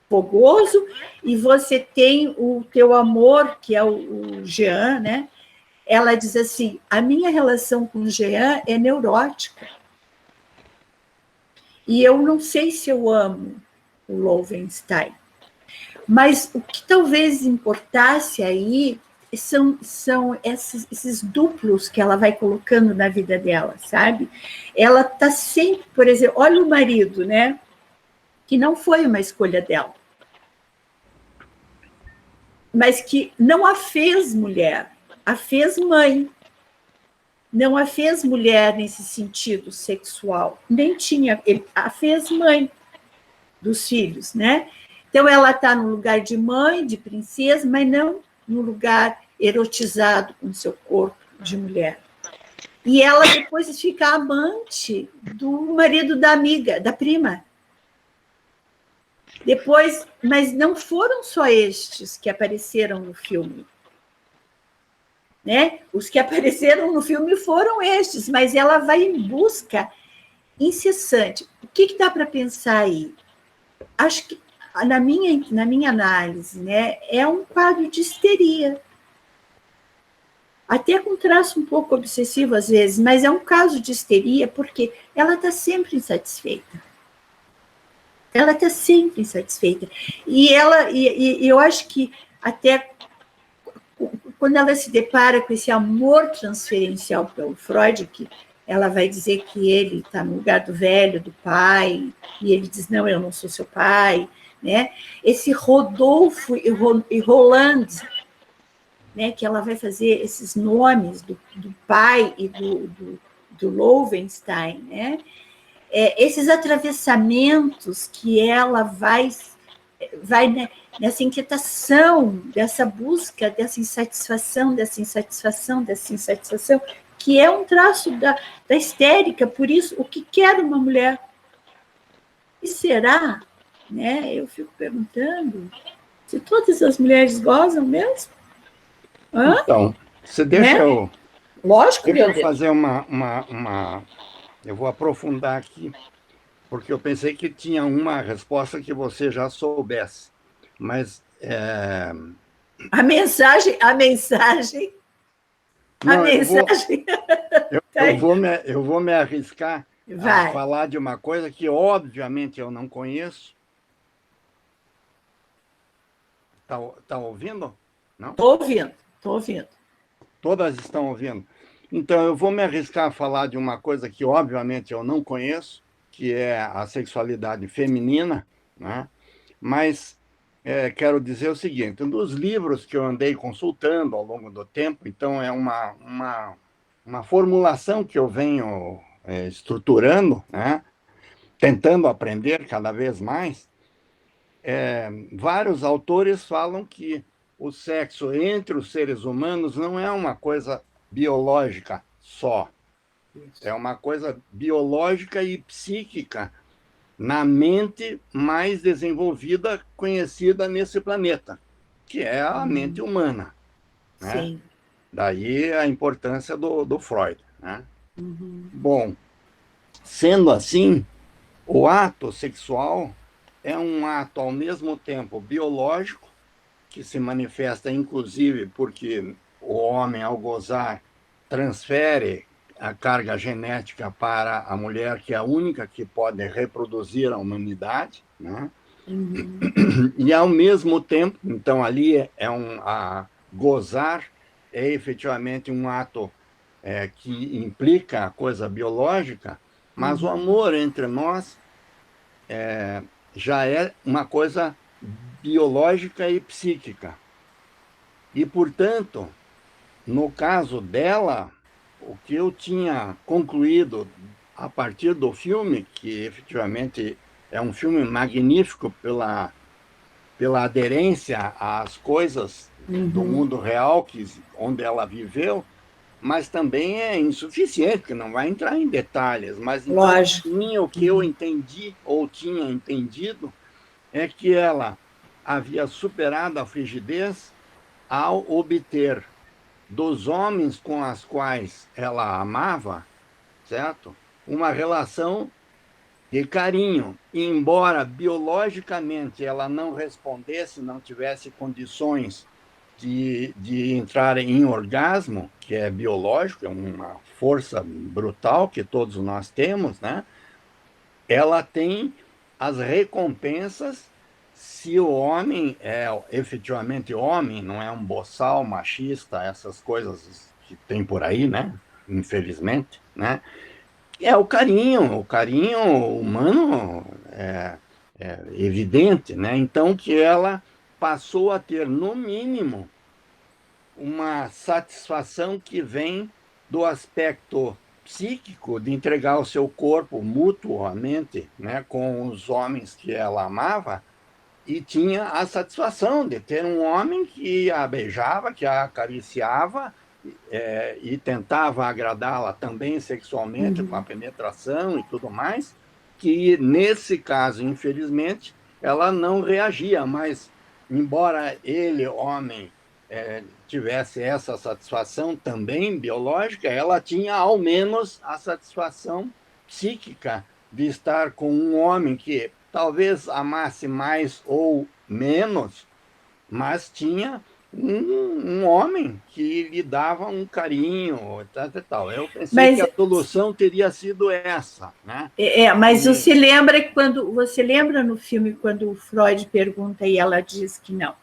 fogoso, e você tem o teu amor, que é o Jean, né? Ela diz assim, a minha relação com o Jean é neurótica. E eu não sei se eu amo o Loewenstein. Mas o que talvez importasse aí são esses duplos que ela vai colocando na vida dela, sabe? Ela está sempre, por exemplo, olha o marido, né? Que não foi uma escolha dela. mas que não a fez mulher, a fez mãe. Não a fez mulher nesse sentido sexual, nem tinha, ele a fez mãe dos filhos, né? Então ela está no lugar de mãe, de princesa, mas não no lugar erotizado com seu corpo de mulher. E ela depois fica amante do marido da amiga, da prima. Depois, mas não foram só estes que apareceram no filme. Né? Os que apareceram no filme foram estes, mas ela vai em busca incessante. O que dá para pensar aí? Acho que, na minha análise, né, é um quadro de histeria. Até com traço um pouco obsessivo às vezes, mas é um caso de histeria porque ela está sempre insatisfeita. Ela está sempre insatisfeita. E eu acho que até quando ela se depara com esse amor transferencial pelo Freud, que ela vai dizer que ele está no lugar do velho, do pai, e ele diz, não, eu não sou seu pai, né? Esse Rodolfo e Roland, né, que ela vai fazer esses nomes do pai e do Loewenstein, né? Esses atravessamentos que ela vai nessa inquietação, dessa busca, dessa insatisfação, que é um traço da histérica. Por isso, o que quer uma mulher? E será, né? Eu fico perguntando, se todas as mulheres gozam mesmo? Hã? Então, você deixa, né? Lógico, deixa eu fazer eu vou aprofundar aqui, porque eu pensei que tinha uma resposta que você já soubesse, mas a mensagem. Não, eu vou me arriscar a falar de uma coisa que, obviamente, eu não conheço. Tá ouvindo? Não? Estou ouvindo. Todas estão ouvindo. Então, eu vou me arriscar a falar de uma coisa que, obviamente, eu não conheço, que é a sexualidade feminina, né? Mas quero dizer o seguinte, um dos livros que eu andei consultando ao longo do tempo, então é uma formulação que eu venho estruturando, né? Tentando aprender cada vez mais. Vários autores falam que o sexo entre os seres humanos não é uma coisa biológica só. É uma coisa biológica e psíquica na mente mais desenvolvida, conhecida nesse planeta, que é a mente humana. Né? Sim. Daí a importância do Freud. Né? Bom, sendo assim, o ato sexual é um ato ao mesmo tempo biológico, que se manifesta inclusive porque o homem, ao gozar, transfere a carga genética para a mulher, que é a única que pode reproduzir a humanidade, né? E ao mesmo tempo, então ali gozar é efetivamente um ato que implica a coisa biológica, mas o amor entre nós já é uma coisa biológica e psíquica. E, portanto, no caso dela, o que eu tinha concluído a partir do filme, que efetivamente é um filme magnífico pela aderência às coisas do mundo real onde ela viveu, mas também é insuficiente, porque não vai entrar em detalhes. Mas então, o que eu entendi, ou tinha entendido, é que ela havia superado a frigidez ao obter dos homens com os quais ela amava, certo? Uma relação de carinho. E, embora biologicamente ela não respondesse, não tivesse condições de entrar em orgasmo, que é biológico, é uma força brutal que todos nós temos, né? Ela tem as recompensas se o homem é efetivamente homem, não é um boçal machista, essas coisas que tem por aí, né? Infelizmente, né? É o carinho humano é evidente, né? Então que ela passou a ter, no mínimo, uma satisfação que vem do aspecto psíquico de entregar o seu corpo mutuamente, né, com os homens que ela amava, e tinha a satisfação de ter um homem que a beijava, que a acariciava, e tentava agradá-la também sexualmente, com a penetração e tudo mais, que nesse caso, infelizmente, ela não reagia, mas embora ele, homem, tivesse essa satisfação também biológica, ela tinha ao menos a satisfação psíquica de estar com um homem que talvez amasse mais ou menos, mas tinha um homem que lhe dava um carinho, tal, tal, tal. Eu pensei que a solução teria sido essa, né? Mas você lembra no filme quando o Freud pergunta e ela diz que não,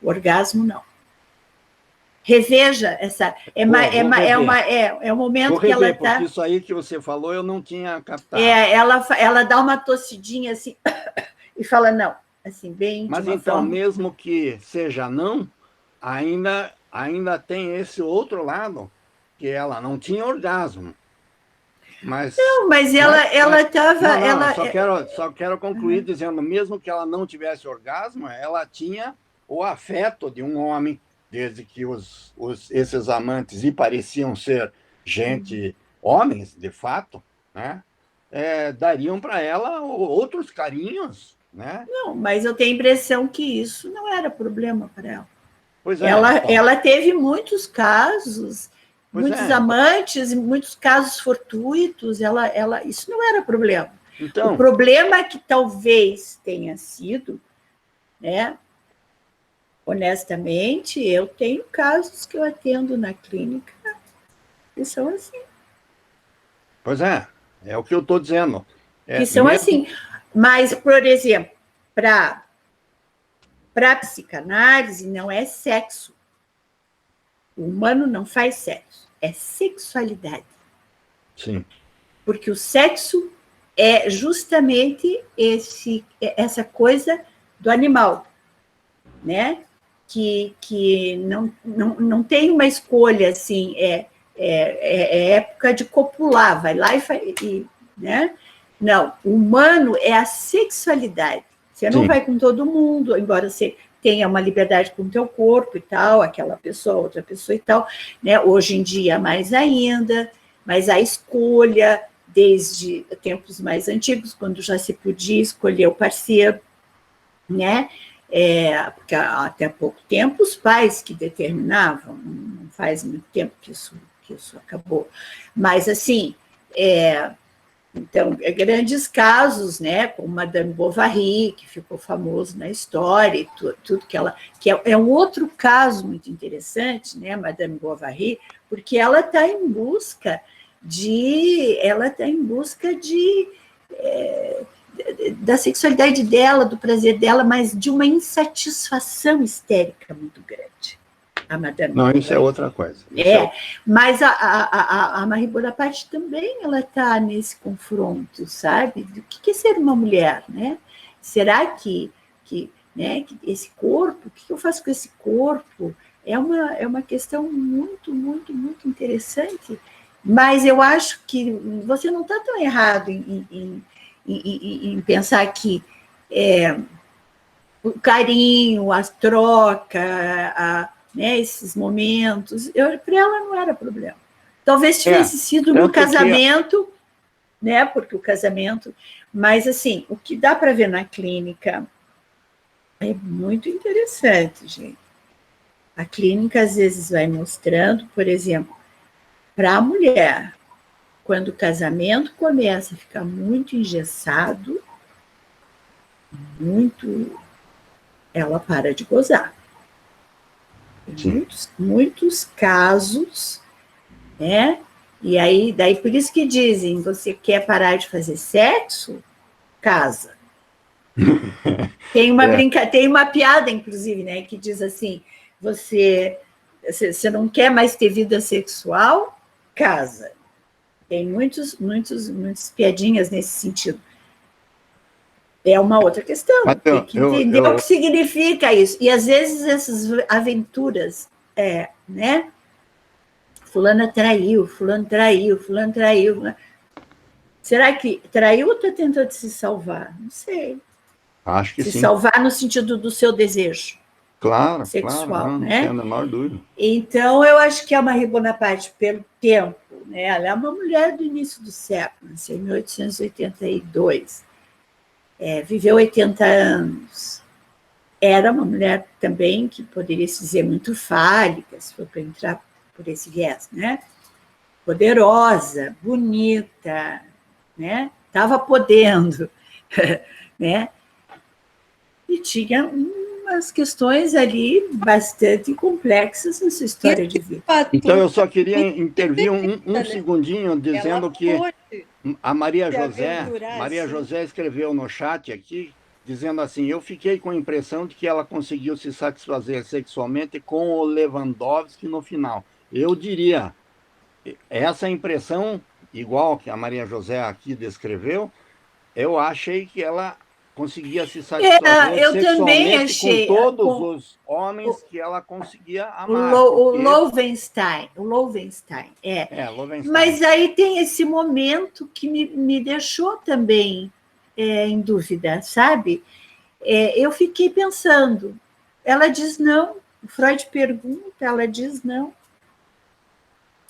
o orgasmo não. Reveja essa. É um momento que ela está. Porque isso aí que você falou eu não tinha captado. Ela dá uma tossidinha assim e fala não, assim, bem. Mas então, forma... mesmo que seja não, ainda tem esse outro lado, que ela não tinha orgasmo. Mas ela estava. Só quero concluir dizendo, mesmo que ela não tivesse orgasmo, ela tinha o afeto de um homem, desde que esses amantes, e pareciam ser homens, de fato, né? Dariam para ela outros carinhos, né? Não, mas eu tenho a impressão que isso não era problema para ela. Pois é, ela teve muitos casos, muitos amantes, muitos casos fortuitos, isso não era problema. Então, o problema que talvez tenha sido, né? Honestamente, eu tenho casos que eu atendo na clínica que são assim. Pois é o que eu estou dizendo. Que são assim. Mas, por exemplo, para psicanálise, não é sexo. O humano não faz sexo, é sexualidade. Sim. Porque o sexo é justamente essa coisa do animal, né? Que não tem uma escolha assim, é época de copular, vai lá né? Não, o humano é a sexualidade. Você não vai com todo mundo, embora você tenha uma liberdade com o teu corpo e tal, aquela pessoa, outra pessoa e tal, né? Hoje em dia mais ainda, mas a escolha desde tempos mais antigos, quando já se podia escolher o parceiro, né? Porque até pouco tempo os pais que determinavam, não faz muito tempo que isso acabou, mas assim, então, grandes casos, né, como Madame Bovary, que ficou famoso na história, e tudo que é um outro caso muito interessante, né, Madame Bovary, porque ela está em busca da sexualidade dela, do prazer dela, mas de uma insatisfação histérica muito grande. A Madame Não, isso é outra coisa. Mas a Marie Bonaparte também ela está nesse confronto, sabe? Do que é ser uma mulher, né? Será que esse corpo, o que eu faço com esse corpo? É uma questão muito, muito, muito interessante, mas eu acho que você não está tão errado em pensar que o carinho, a troca, né, esses momentos, para ela não era problema. Talvez tivesse sido no casamento, né, porque o casamento... Mas, assim, o que dá para ver na clínica é muito interessante, gente. A clínica, às vezes, vai mostrando, por exemplo, para a mulher, quando o casamento começa a ficar muito engessado, ela para de gozar. Muitos casos, né? E aí, daí por isso que dizem, você quer parar de fazer sexo? Casa. Tem uma piada, inclusive, né, que diz assim, você não quer mais ter vida sexual? Casa. Tem muitas piadinhas nesse sentido. É uma outra questão, Mas tem que entender o que significa isso. E, às vezes, essas aventuras, né? Fulano traiu, fulano traiu, fulano traiu. Né? Será que traiu ou está tentando se salvar? Não sei. Acho que se sim. salvar no sentido do seu desejo Claro, sexual, não né? tem a menor dúvida. Então, eu acho que a Marie Bonaparte, pelo tempo, né? Ela é uma mulher do início do século, nasceu em 1882, viveu 80 anos. Era uma mulher também que poderia se dizer muito fálica, se for para entrar por esse viés, né? Poderosa, bonita, né? Estava podendo, né? E tinha umas questões ali bastante complexas na sua história de vida. Então, eu só queria intervir um segundinho, dizendo Ela que pôde a Maria se José, aventurar assim. escreveu no chat aqui, dizendo assim: eu fiquei com a impressão de que ela conseguiu se satisfazer sexualmente com o Lewandowski no final. Eu diria, essa impressão, igual que a Maria José aqui descreveu, eu achei que ela conseguia se satisfazer Eu também sexualmente com achei, todos com os homens que ela conseguia o, amar, o porque Loewenstein, Loewenstein. Mas aí tem esse momento que me deixou também em dúvida, sabe? Eu fiquei pensando, ela diz não, o Freud pergunta, ela diz não.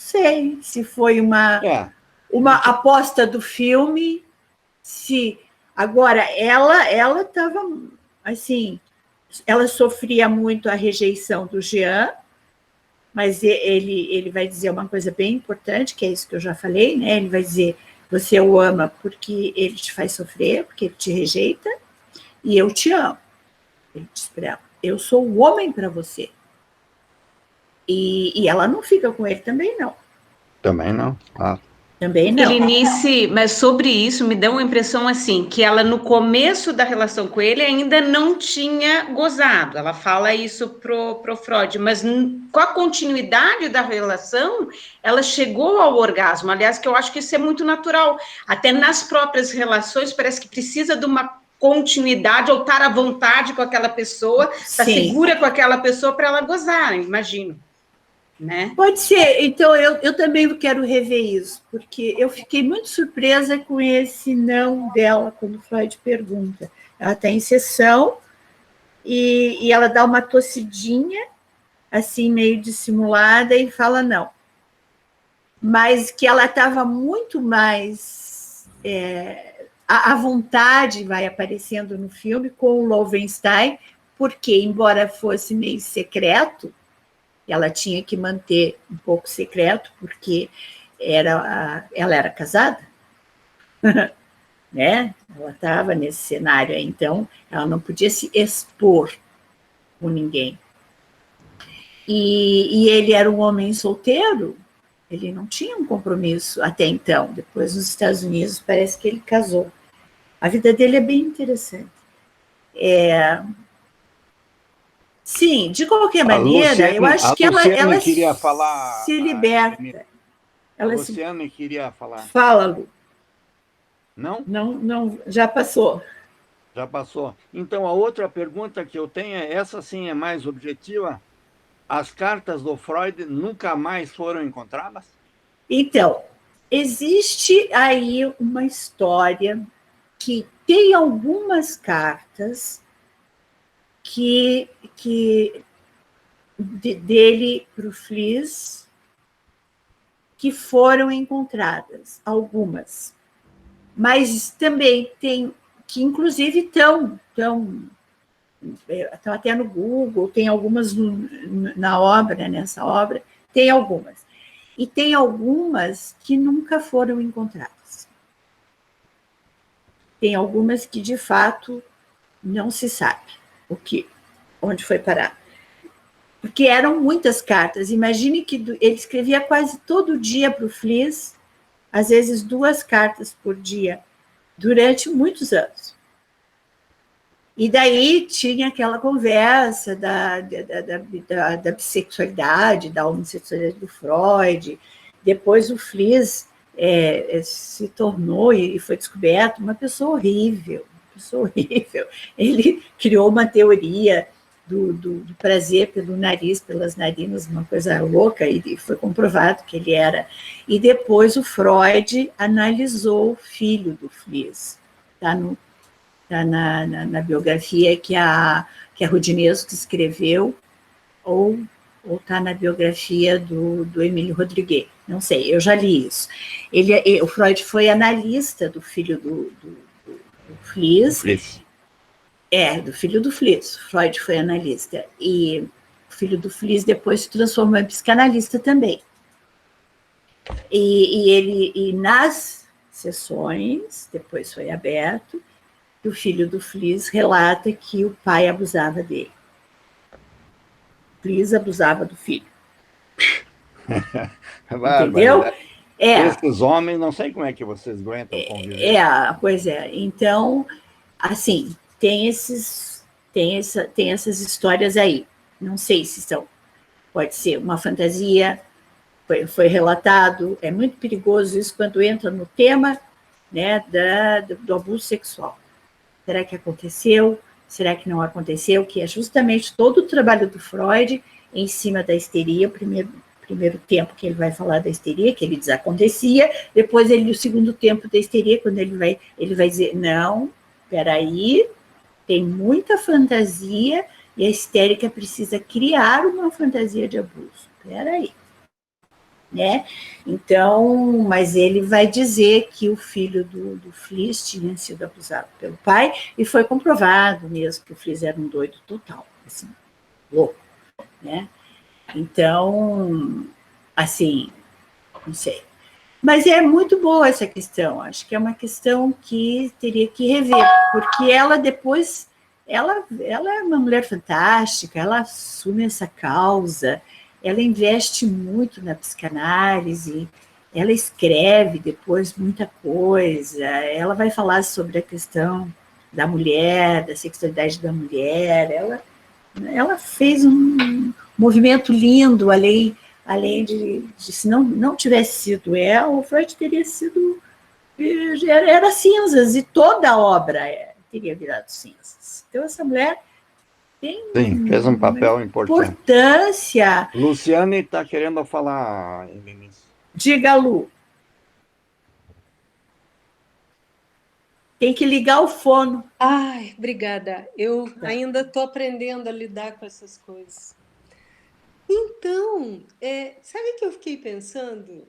Não sei se foi uma aposta do filme, se agora ela estava assim, ela sofria muito a rejeição do Jean, mas ele vai dizer uma coisa bem importante, que é isso que eu já falei, né? Ele vai dizer, você o ama porque ele te faz sofrer, porque ele te rejeita, e eu te amo. Ele diz para ela, eu sou o homem para você. E ela não fica com ele também, não. Também não, claro. Também não. Helenice, mas sobre isso me deu uma impressão assim, que ela no começo da relação com ele ainda não tinha gozado. Ela fala isso pro Freud, mas com a continuidade da relação, ela chegou ao orgasmo. Aliás, que eu acho que isso é muito natural. Até nas próprias relações, parece que precisa de uma continuidade ou estar à vontade com aquela pessoa, estar segura com aquela pessoa para ela gozar, imagino. Né? Pode ser, então eu também quero rever isso, porque eu fiquei muito surpresa com esse não dela, quando Freud pergunta. Ela está em sessão e ela dá uma tossidinha, assim, meio dissimulada, e fala não. Mas que ela estava muito mais... a vontade vai aparecendo no filme com o Loewenstein, porque, embora fosse meio secreto, ela tinha que manter um pouco secreto, porque ela era casada, né? Ela estava nesse cenário aí, então ela não podia se expor com ninguém. E ele era um homem solteiro, ele não tinha um compromisso até então. Depois, nos Estados Unidos, parece que ele casou. A vida dele é bem interessante. Sim, de qualquer maneira, eu acho que ela queria falar, se liberta. A Luciane queria falar. Fala, Lu. Não? Não, já passou. Já passou. Então, a outra pergunta que eu tenho essa sim é mais objetiva. As cartas do Freud nunca mais foram encontradas? Então, existe aí uma história que tem algumas cartas dele para o Fliess que foram encontradas, algumas. Mas também tem, que inclusive estão até no Google, tem algumas nessa obra, tem algumas. E tem algumas que nunca foram encontradas. Tem algumas que, de fato, não se sabe onde foi parar. Porque eram muitas cartas. Imagine que ele escrevia quase todo dia para o Fliess, às vezes 2 cartas por dia, durante muitos anos. E daí tinha aquela conversa da bissexualidade, da homossexualidade do Freud. Depois o Fliess se tornou e foi descoberto uma pessoa horrível, pessoa horrível. Ele criou uma teoria do prazer pelo nariz, pelas narinas, uma coisa louca, e foi comprovado que ele era. E depois o Freud analisou o filho do Fliess. Está na biografia que a Rodinesco escreveu, ou está na biografia do Emílio Rodrigues. Não sei, eu já li isso. O Freud foi analista do filho do Fliess. Do filho do Fliess. Freud foi analista. E o filho do Fliess depois se transformou em psicanalista também. E nas sessões, depois foi aberto, o filho do Fliess relata que o pai abusava dele. O Fliess abusava do filho. Entendeu? Esses homens, não sei como é que vocês aguentam conviver. Pois é. Então, assim, tem essas histórias aí. Não sei se pode ser uma fantasia, foi relatado, é muito perigoso isso quando entra no tema, né, do abuso sexual. Será que aconteceu? Será que não aconteceu? Que é justamente todo o trabalho do Freud em cima da histeria, o primeiro tempo que ele vai falar da histeria, que ele diz acontecia, depois o segundo tempo da histeria, quando ele vai dizer, não, peraí, tem muita fantasia e a histérica precisa criar uma fantasia de abuso. Peraí. Né? Então, mas ele vai dizer que o filho do Fliess tinha sido abusado pelo pai, e foi comprovado mesmo que o Fliess era um doido total, assim, louco, né? Então, assim, não sei. Mas é muito boa essa questão, acho que é uma questão que teria que rever, porque ela depois, ela é uma mulher fantástica, ela assume essa causa, ela investe muito na psicanálise, ela escreve depois muita coisa, ela vai falar sobre a questão da mulher, da sexualidade da mulher, ela fez um movimento lindo, além de se não tivesse sido ela, o Freud teria sido, era cinzas, e toda a obra teria virado cinzas. Então, essa mulher Sim, fez um papel importante. Importância. Luciane está querendo falar, Denise. Diga, Lu. Tem que ligar o fono. Ai, obrigada. Eu ainda estou aprendendo a lidar com essas coisas. Então, sabe o que eu fiquei pensando?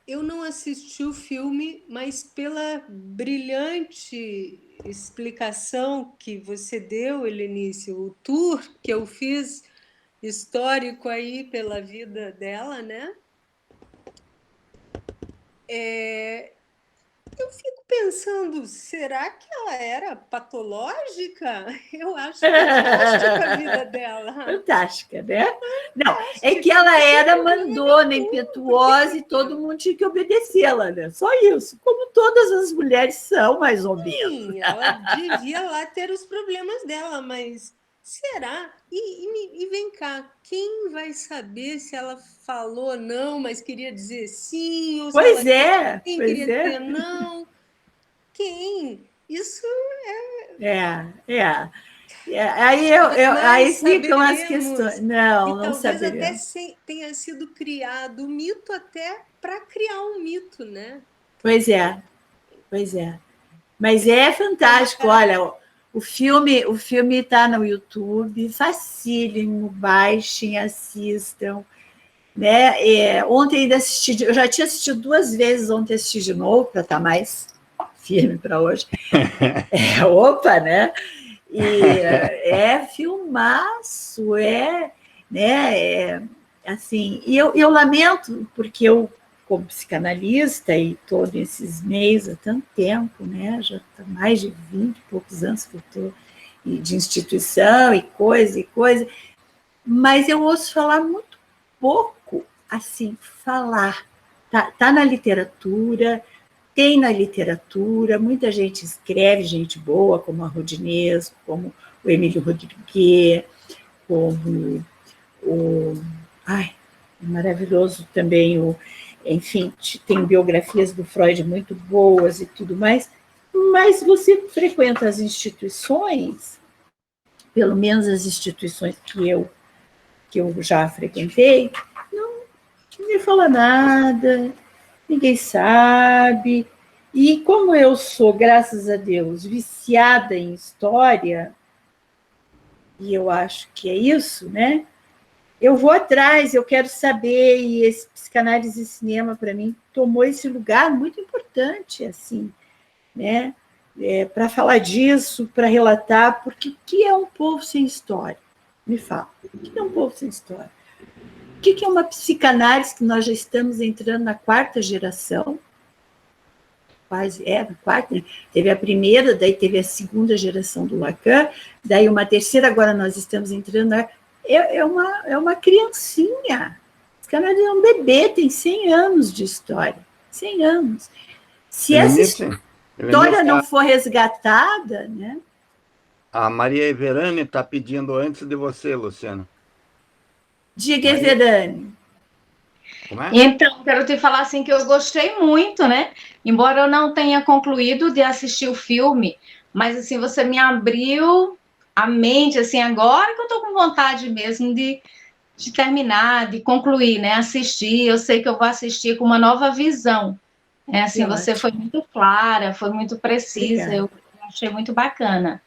Eu não assisti o filme, mas pela brilhante explicação que você deu, Helenice, o tour que eu fiz histórico aí pela vida dela, né? Eu fico pensando, será que ela era patológica? Eu acho fantástica a vida dela. Fantástica, né? Não, é que ela era mandona, impetuosa, e todo mundo tinha que obedecê-la, né? Só isso, como todas as mulheres são, mais ou menos. Sim, ela devia lá ter os problemas dela, mas será? E vem cá, quem vai saber se ela falou não, mas queria dizer sim, ou se Pois ela pois queria dizer não? Quem? Isso Aí ficam as questões. Não talvez saberemos. até tenha sido criado o mito até para criar um mito, né? Pois é. Mas é fantástico, olha, o filme está no YouTube, facílimo, baixem, assistam, né? Ontem ainda assisti, eu já tinha assistido 2 vezes, ontem assisti de novo, para estar mais firme para hoje. Opa, né? E é filmaço, né? Assim, e eu lamento, porque eu, como psicanalista, e todos esses meses, há tanto tempo, né? Já está mais de 20 e poucos anos que eu estou de instituição e coisa, mas eu ouço falar muito pouco, assim, falar. Tá na literatura, tem na literatura, muita gente escreve, gente boa, como a Rodinesco, como o Emílio Rodrigues, como maravilhoso também enfim, tem biografias do Freud muito boas e tudo mais, Mas você frequenta as instituições, pelo menos as instituições que eu já frequentei, ninguém fala nada, ninguém sabe. E como eu sou, graças a Deus, viciada em história, e eu acho que é isso, né? Eu vou atrás, eu quero saber, e esse psicanálise e cinema, para mim, tomou esse lugar muito importante, assim, né? Para falar disso, para relatar, porque o que é um povo sem história? Me fala, o que é um povo sem história? O que é uma psicanálise que nós já estamos entrando na 4ª geração? Quase, na 4ª, né? Teve a primeira, daí teve a 2ª geração do Lacan, daí uma 3ª, agora nós estamos entrando na... É uma criancinha. Psicanálise é um bebê, tem 100 anos de história. 100 anos. Se essa história não for resgatada, né? A Maria Everane está pedindo antes de você, Luciana. Diga, Everane. Como é? Então, quero te falar assim que eu gostei muito, né? Embora eu não tenha concluído de assistir o filme, mas assim, você me abriu a mente, assim, agora que eu tô com vontade mesmo de terminar, de concluir, né? Assistir, eu sei que eu vou assistir com uma nova visão. Assim, você foi muito clara, foi muito precisa, Obrigada. eu achei muito bacana.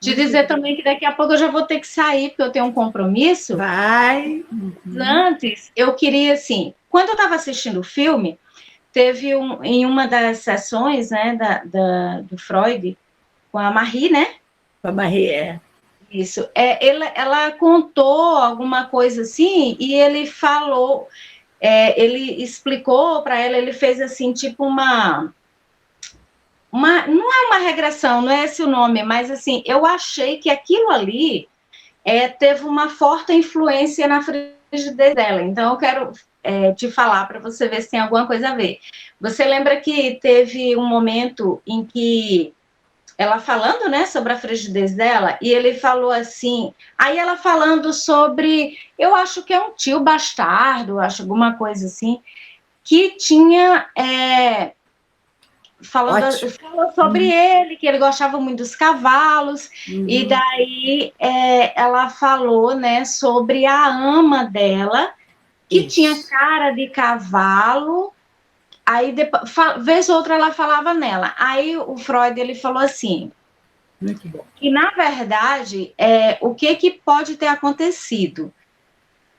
Te dizer também que daqui a pouco eu já vou ter que sair, porque eu tenho um compromisso. Vai. Antes, eu queria, assim, quando eu estava assistindo o filme, teve em uma das sessões, né, do Freud, com a Marie, né? Com a Marie, Isso. Ela contou alguma coisa assim, e ele falou, ele explicou para ela, ele fez assim, tipo uma... Não é uma regressão, não é esse o nome, mas assim, eu achei que aquilo ali teve uma forte influência na frigidez dela. Então, eu quero te falar para você ver se tem alguma coisa a ver. Você lembra que teve um momento em que ela falando, né, sobre a frigidez dela, e ele falou assim, aí ela falando sobre, eu acho que é um tio bastardo, acho alguma coisa assim, que tinha... falou sobre ele, que ele gostava muito dos cavalos, e daí ela falou, né, sobre a ama dela, que tinha cara de cavalo, aí depois, vez ou outra ela falava nela, aí o Freud, ele falou assim, muito bom. Que na verdade, o que pode ter acontecido?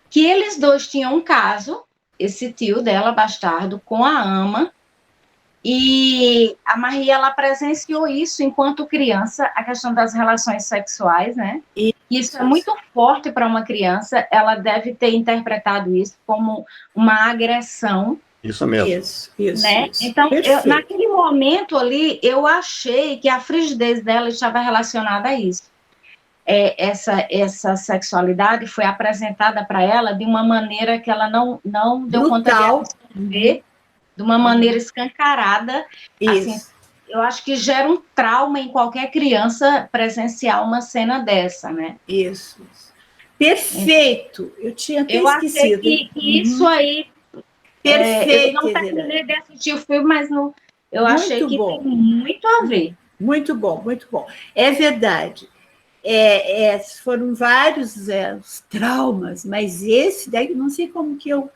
Que eles dois tinham um caso, esse tio dela, bastardo, com a ama, e a Maria, ela presenciou isso enquanto criança, a questão das relações sexuais, né? Isso é muito forte para uma criança, ela deve ter interpretado isso como uma agressão. Isso mesmo. Isso, né? isso. Então, naquele momento ali, eu achei que a frigidez dela estava relacionada a isso. Essa sexualidade foi apresentada para ela de uma maneira que ela não deu conta de absorver, de uma maneira escancarada. Isso. Assim, eu acho que gera um trauma em qualquer criança presenciar uma cena dessa, né? Isso. Perfeito. Eu tinha até esquecido. Achei que isso aí... Perfeito, eu não terminei de assistir o filme, mas eu achei que tem muito a ver. Muito bom, muito bom. É verdade. Foram vários os traumas, mas esse daí, não sei como que eu...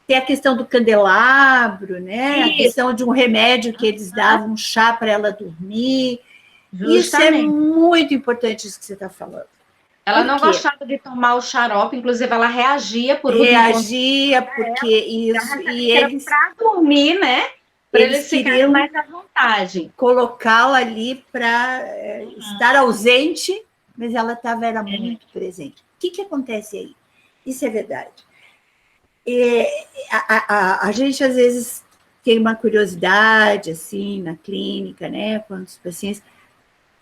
Tem a questão do candelabro, né? Isso. A questão de um remédio que eles davam, um chá para ela dormir. Justamente. Isso é muito importante, isso que você está falando. Ela não gostava de tomar o xarope, inclusive ela reagia por porque isso, e eles para dormir, né? Para eles ficarem mais à vontade. Colocá-la ali para estar ausente, mas ela era muito presente. O que acontece aí? Isso é verdade. A gente às vezes tem uma curiosidade assim na clínica, né? Quando os pacientes,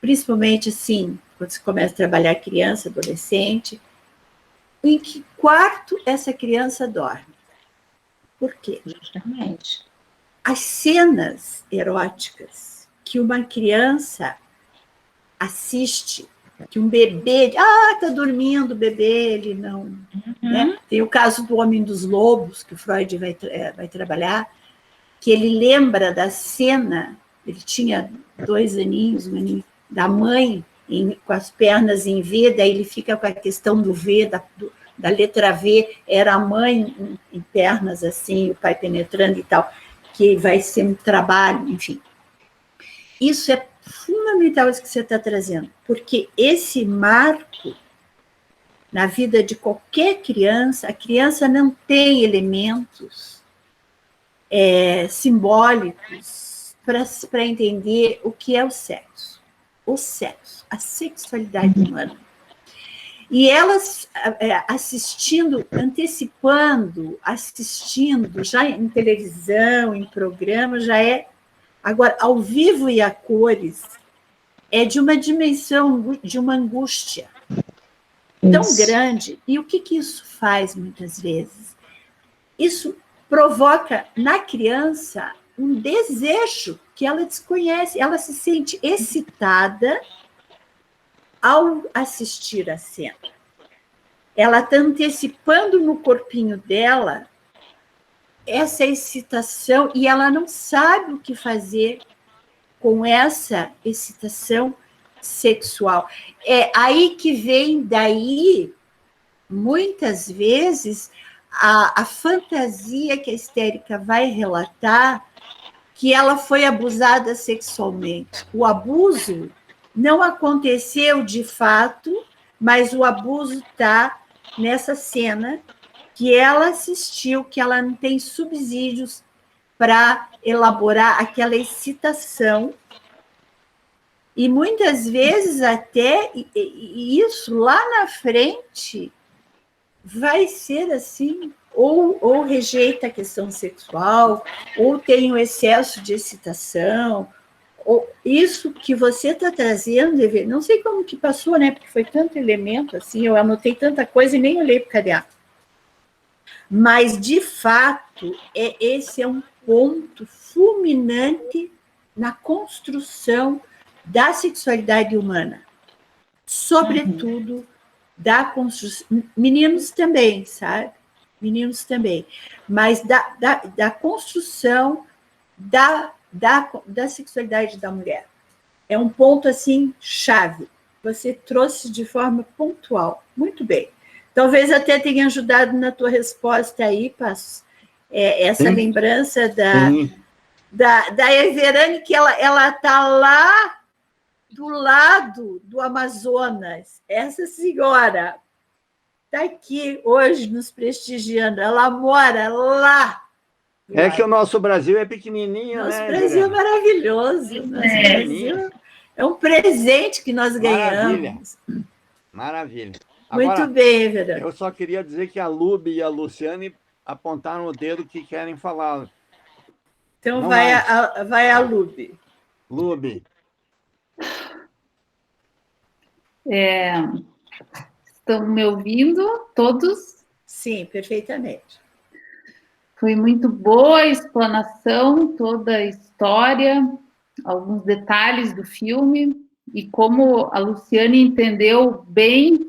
principalmente assim, quando você começa a trabalhar criança, adolescente, em que quarto essa criança dorme? Por quê? Justamente. As cenas eróticas que uma criança assiste, que um bebê... tá dormindo o bebê, ele não... Né? Tem o caso do Homem dos Lobos, que o Freud vai trabalhar, que ele lembra da cena ele tinha 2 aninhos, um aninho, da mãe, com as pernas em V, daí ele fica com a questão do V, da letra V, era a mãe em pernas assim, o pai penetrando e tal, que vai ser um trabalho, enfim. Isso é fundamental, isso que você está trazendo, porque esse marco, na vida de qualquer criança, a criança não tem elementos simbólicos para entender o que é o sexo, a sexualidade humana. E elas assistindo, já em televisão, em programa, já é. Agora, ao vivo e a cores, é de uma dimensão, de uma angústia tão grande. E o que isso faz, muitas vezes? Isso provoca na criança um desejo que ela desconhece, ela se sente excitada ao assistir a cena. Ela está antecipando no corpinho dela essa excitação e ela não sabe o que fazer com essa excitação sexual. É aí que vem daí, muitas vezes, a fantasia que a histérica vai relatar que ela foi abusada sexualmente. O abuso não aconteceu de fato, mas o abuso está nessa cena que ela assistiu, que ela não tem subsídios para elaborar aquela excitação. E muitas vezes até isso lá na frente vai ser assim, ou rejeita a questão sexual, ou tem um excesso de excitação. Isso que você está trazendo, não sei como que passou, né? Porque foi tanto elemento assim, eu anotei tanta coisa e nem olhei para o caderno. Mas, de fato, esse é um ponto fulminante na construção da sexualidade humana. Sobretudo, da construção... Meninos também, sabe? Meninos também. Mas da construção da sexualidade da mulher. É um ponto, assim, chave. Você trouxe de forma pontual. Muito bem. Talvez até tenha ajudado na tua resposta aí, Passos, essa Sim. lembrança da Everane, que ela está lá do lado do Amazonas. Essa senhora está aqui hoje nos prestigiando. Ela mora lá. É que o nosso Brasil é pequenininho, Nosso né, Brasil Verena? é maravilhoso. Nosso Brasil é um presente que nós ganhamos. Maravilha. Muito Agora, bem, Verônica. eu só queria dizer que a Lube e a Luciane apontaram o dedo que querem falar. Então Não vai a Lube. Lube. Estão me ouvindo todos? Sim, perfeitamente. Foi muito boa a explanação, toda a história, alguns detalhes do filme, e como a Luciane entendeu bem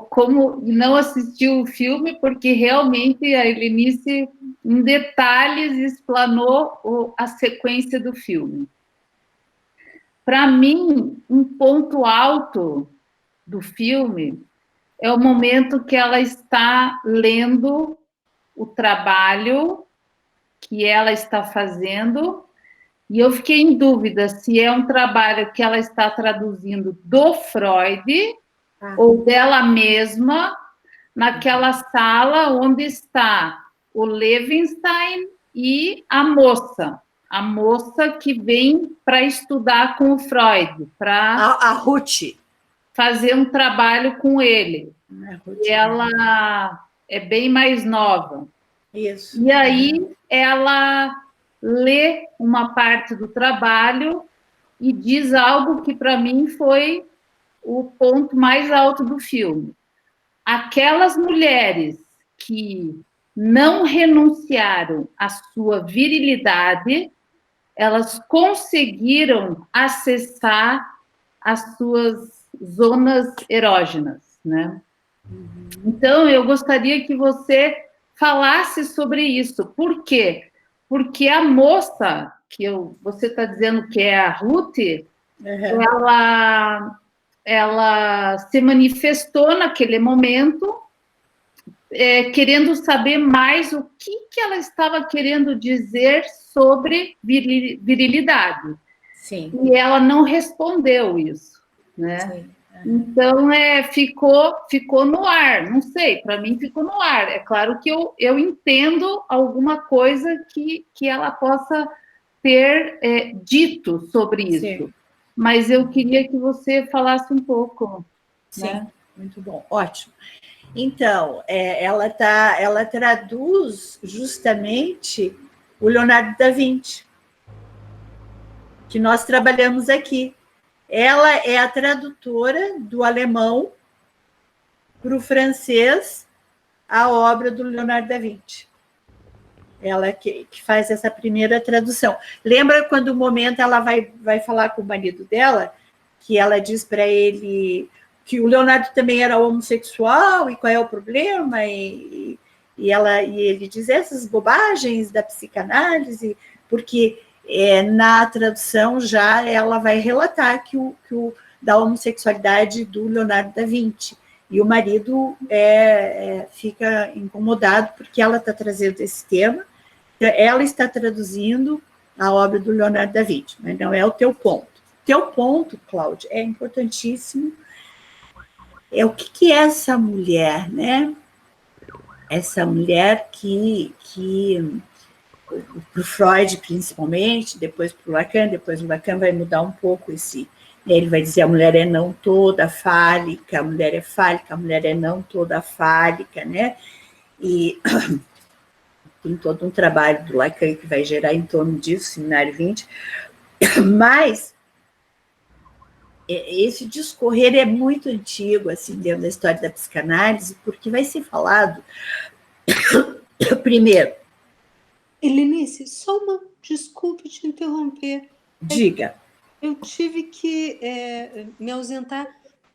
como não assistiu o filme, porque realmente a Helenice, em detalhes, explanou a sequência do filme. Para mim, um ponto alto do filme é o momento que ela está lendo o trabalho que ela está fazendo, e eu fiquei em dúvida se é um trabalho que ela está traduzindo do Freud ou dela mesma, naquela sala onde está o Levinstein e a moça que vem para estudar com o Freud, para a Ruth fazer um trabalho com ele. E ela é bem mais nova. Isso. E aí ela lê uma parte do trabalho e diz algo que para mim foi o ponto mais alto do filme. Aquelas mulheres que não renunciaram à sua virilidade, elas conseguiram acessar as suas zonas erógenas, né? Então, eu gostaria que você falasse sobre isso. Por quê? Porque a moça você está dizendo que é a Ruth, ela se manifestou naquele momento, querendo saber mais o que ela estava querendo dizer sobre virilidade. Sim. E ela não respondeu isso, né? Sim. Então, ficou no ar, não sei, para mim ficou no ar. É claro que eu entendo alguma coisa que ela possa ter dito sobre isso, Sim. mas eu queria que você falasse um pouco. Sim, né? Muito bom, ótimo. Então, ela traduz justamente o Leonardo da Vinci, que nós trabalhamos aqui. Ela é a tradutora do alemão para o francês a obra do Leonardo da Vinci. Ela que faz essa primeira tradução. Lembra quando o momento ela vai falar com o marido dela, que ela diz para ele que o Leonardo também era homossexual e qual é o problema? E ele diz essas bobagens da psicanálise, porque na tradução já ela vai relatar da homossexualidade do Leonardo da Vinci. E o marido fica incomodado porque ela está trazendo esse tema, ela está traduzindo a obra do Leonardo da Vinci, mas não é o teu ponto. Teu ponto, Cláudia, é importantíssimo. O que é essa mulher, né? Essa mulher que para o Freud, principalmente, depois para o Lacan, depois o Lacan vai mudar um pouco esse... Ele vai dizer a mulher é não toda fálica, a mulher é fálica, a mulher é não toda fálica, né? E tem todo um trabalho do Lacan que vai gerar em torno disso, Seminário 20, mas esse discorrer é muito antigo, assim, dentro da história da psicanálise, porque vai ser falado, primeiro... Helenice, só desculpe te interromper. Diga. Eu tive que me ausentar.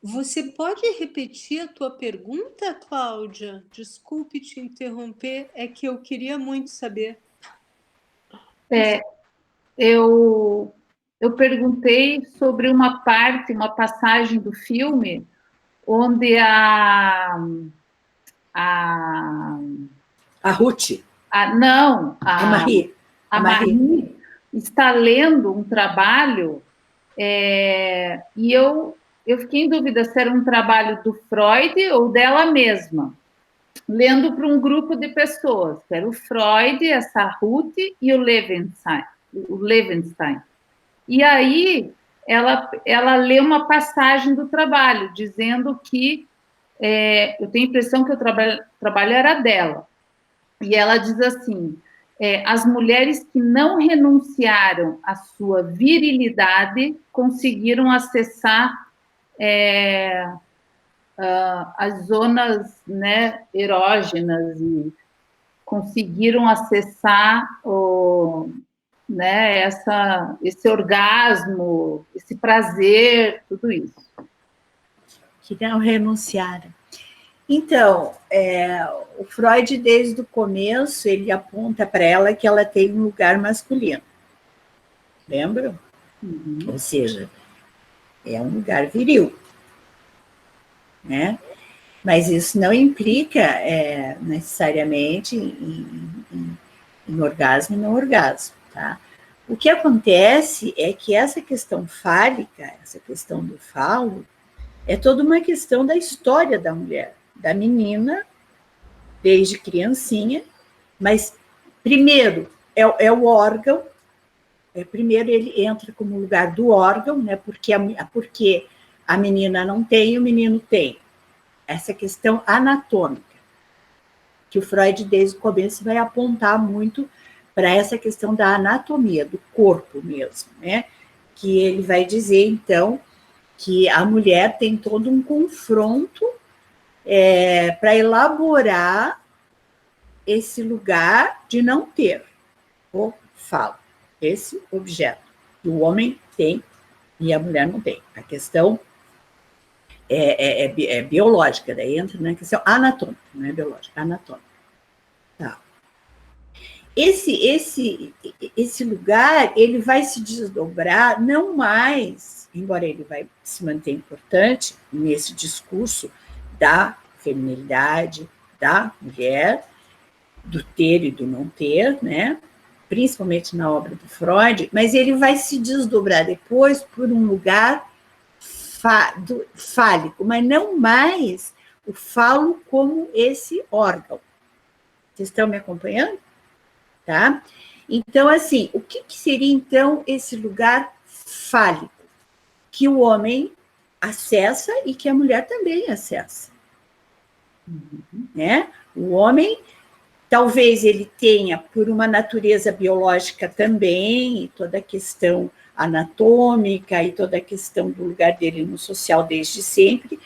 Você pode repetir a tua pergunta, Cláudia? Desculpe te interromper, é que eu queria muito saber. Eu perguntei sobre uma passagem do filme, onde a Ruth. A Marie. A Marie está lendo um trabalho, e eu fiquei em dúvida se era um trabalho do Freud ou dela mesma, lendo para um grupo de pessoas, que era o Freud, essa Ruth e o Levenstein. E aí ela lê uma passagem do trabalho, dizendo que eu tenho a impressão que o trabalho era dela. E ela diz assim, as mulheres que não renunciaram à sua virilidade conseguiram acessar as zonas, né, erógenas, e conseguiram acessar esse orgasmo, esse prazer, tudo isso. Que não renunciaram. Então, o Freud, desde o começo, ele aponta para ela que ela tem um lugar masculino. Lembra? Uhum. Ou seja, é um lugar viril. Né? Mas isso não implica necessariamente em orgasmo e não orgasmo. Tá? O que acontece é que essa questão fálica, essa questão do falo, é toda uma questão da história da mulher, da menina, desde criancinha, mas primeiro é o órgão, primeiro ele entra como lugar do órgão, né, porque a menina não tem e o menino tem. Essa questão anatômica, que o Freud, desde o começo, vai apontar muito para essa questão da anatomia, do corpo mesmo, né, que ele vai dizer, então, que a mulher tem todo um confronto para elaborar esse lugar de não ter o falo, esse objeto. O homem tem e a mulher não tem. A questão é biológica, daí entra na questão anatômica, não é biológica, anatômica. Tá. esse lugar, ele vai se desdobrar, não mais, embora ele vai se manter importante nesse discurso da feminilidade, da mulher, do ter e do não ter, né? Principalmente na obra do Freud, mas ele vai se desdobrar depois por um lugar fálico, mas não mais o falo como esse órgão. Vocês estão me acompanhando? Tá? Então, assim, o que seria, então, esse lugar fálico? Que o homem acessa e que a mulher também acessa. Né? O homem, talvez ele tenha, por uma natureza biológica também, e toda a questão anatômica e toda a questão do lugar dele no social desde sempre,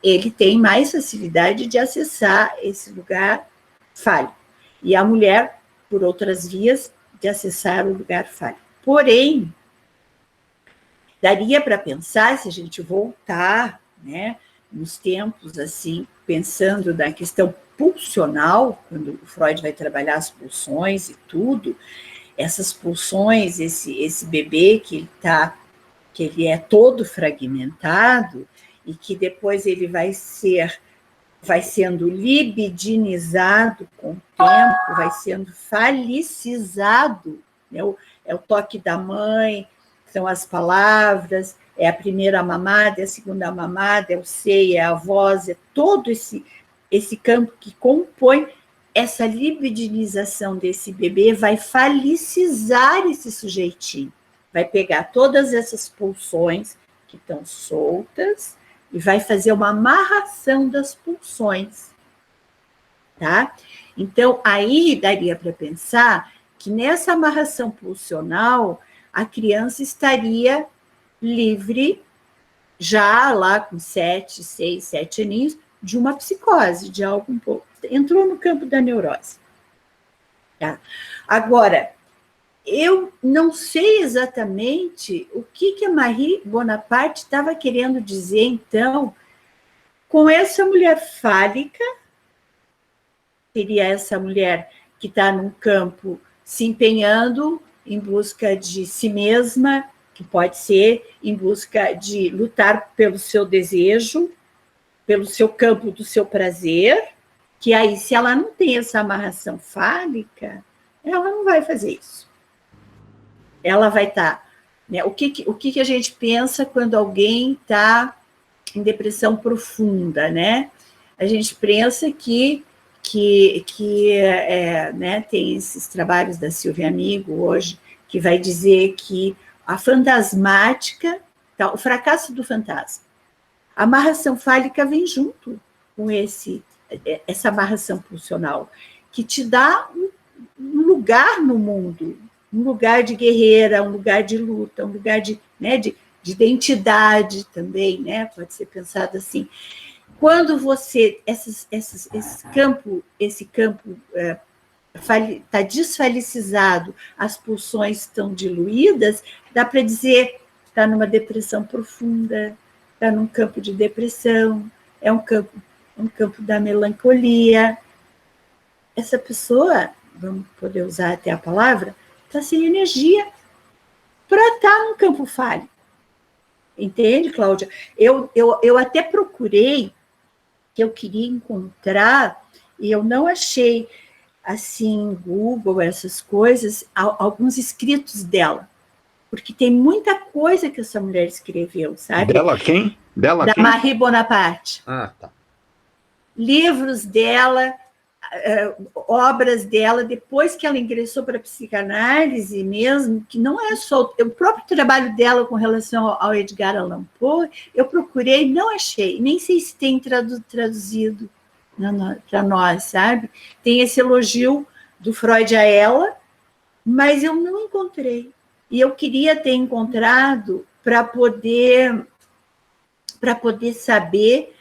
ele tem mais facilidade de acessar esse lugar fálico. E a mulher, por outras vias, de acessar o lugar fálico. Porém, daria para pensar, se a gente voltar, né, nos tempos, assim, pensando na questão pulsional, quando o Freud vai trabalhar as pulsões e tudo, essas pulsões, esse bebê que ele é todo fragmentado e que depois ele vai sendo libidinizado com o tempo, vai sendo falicizado, né? É o toque da mãe, são as palavras, é a primeira mamada, é a segunda mamada, é o seio, é a voz, é todo esse campo que compõe essa libidinização desse bebê, vai falicizar esse sujeitinho, vai pegar todas essas pulsões que estão soltas e vai fazer uma amarração das pulsões, tá? Então, aí daria para pensar que nessa amarração pulsional, a criança estaria livre, já lá com 7, 6, 7 aninhos, de uma psicose, de algo um pouco. Entrou no campo da neurose. Tá? Agora, eu não sei exatamente o que a Marie Bonaparte estava querendo dizer, então, com essa mulher fálica, seria essa mulher que está num campo se empenhando em busca de si mesma, que pode ser em busca de lutar pelo seu desejo, pelo seu campo do seu prazer, que aí, se ela não tem essa amarração fálica, ela não vai fazer isso. Ela vai estar... né? O que a gente pensa quando alguém está em depressão profunda, né? A gente pensa que né, tem esses trabalhos da Silvia Amigo hoje, que vai dizer que a fantasmática, tá, o fracasso do fantasma, a amarração fálica vem junto com essa amarração pulsional, que te dá um lugar no mundo, um lugar de guerreira, um lugar de luta, um lugar de identidade também, né? Pode ser pensado assim. Quando você, esse campo está desfalicizado, as pulsões estão diluídas, dá para dizer está numa depressão profunda, está num campo de depressão, é um campo da melancolia. Essa pessoa, vamos poder usar até a palavra, está sem energia para estar num campo fálico. Entende, Cláudia? Eu até procurei, que eu queria encontrar, e eu não achei, assim, Google, essas coisas, alguns escritos dela, porque tem muita coisa que essa mulher escreveu, sabe? Dela quem? Da quem? Marie Bonaparte. Ah, tá. Livros dela, obras dela, depois que ela ingressou para a psicanálise mesmo, que não é só... O próprio trabalho dela com relação ao Edgar Allan Poe, eu procurei, não achei, nem sei se tem traduzido para nós, sabe? Tem esse elogio do Freud a ela, mas eu não encontrei. E eu queria ter encontrado para poder saber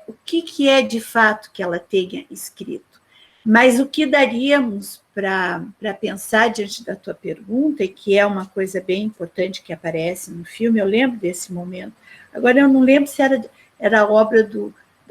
o que é de fato que ela tenha escrito. Mas o que daríamos para pensar diante da tua pergunta, e que é uma coisa bem importante que aparece no filme, eu lembro desse momento. Agora, eu não lembro se era a obra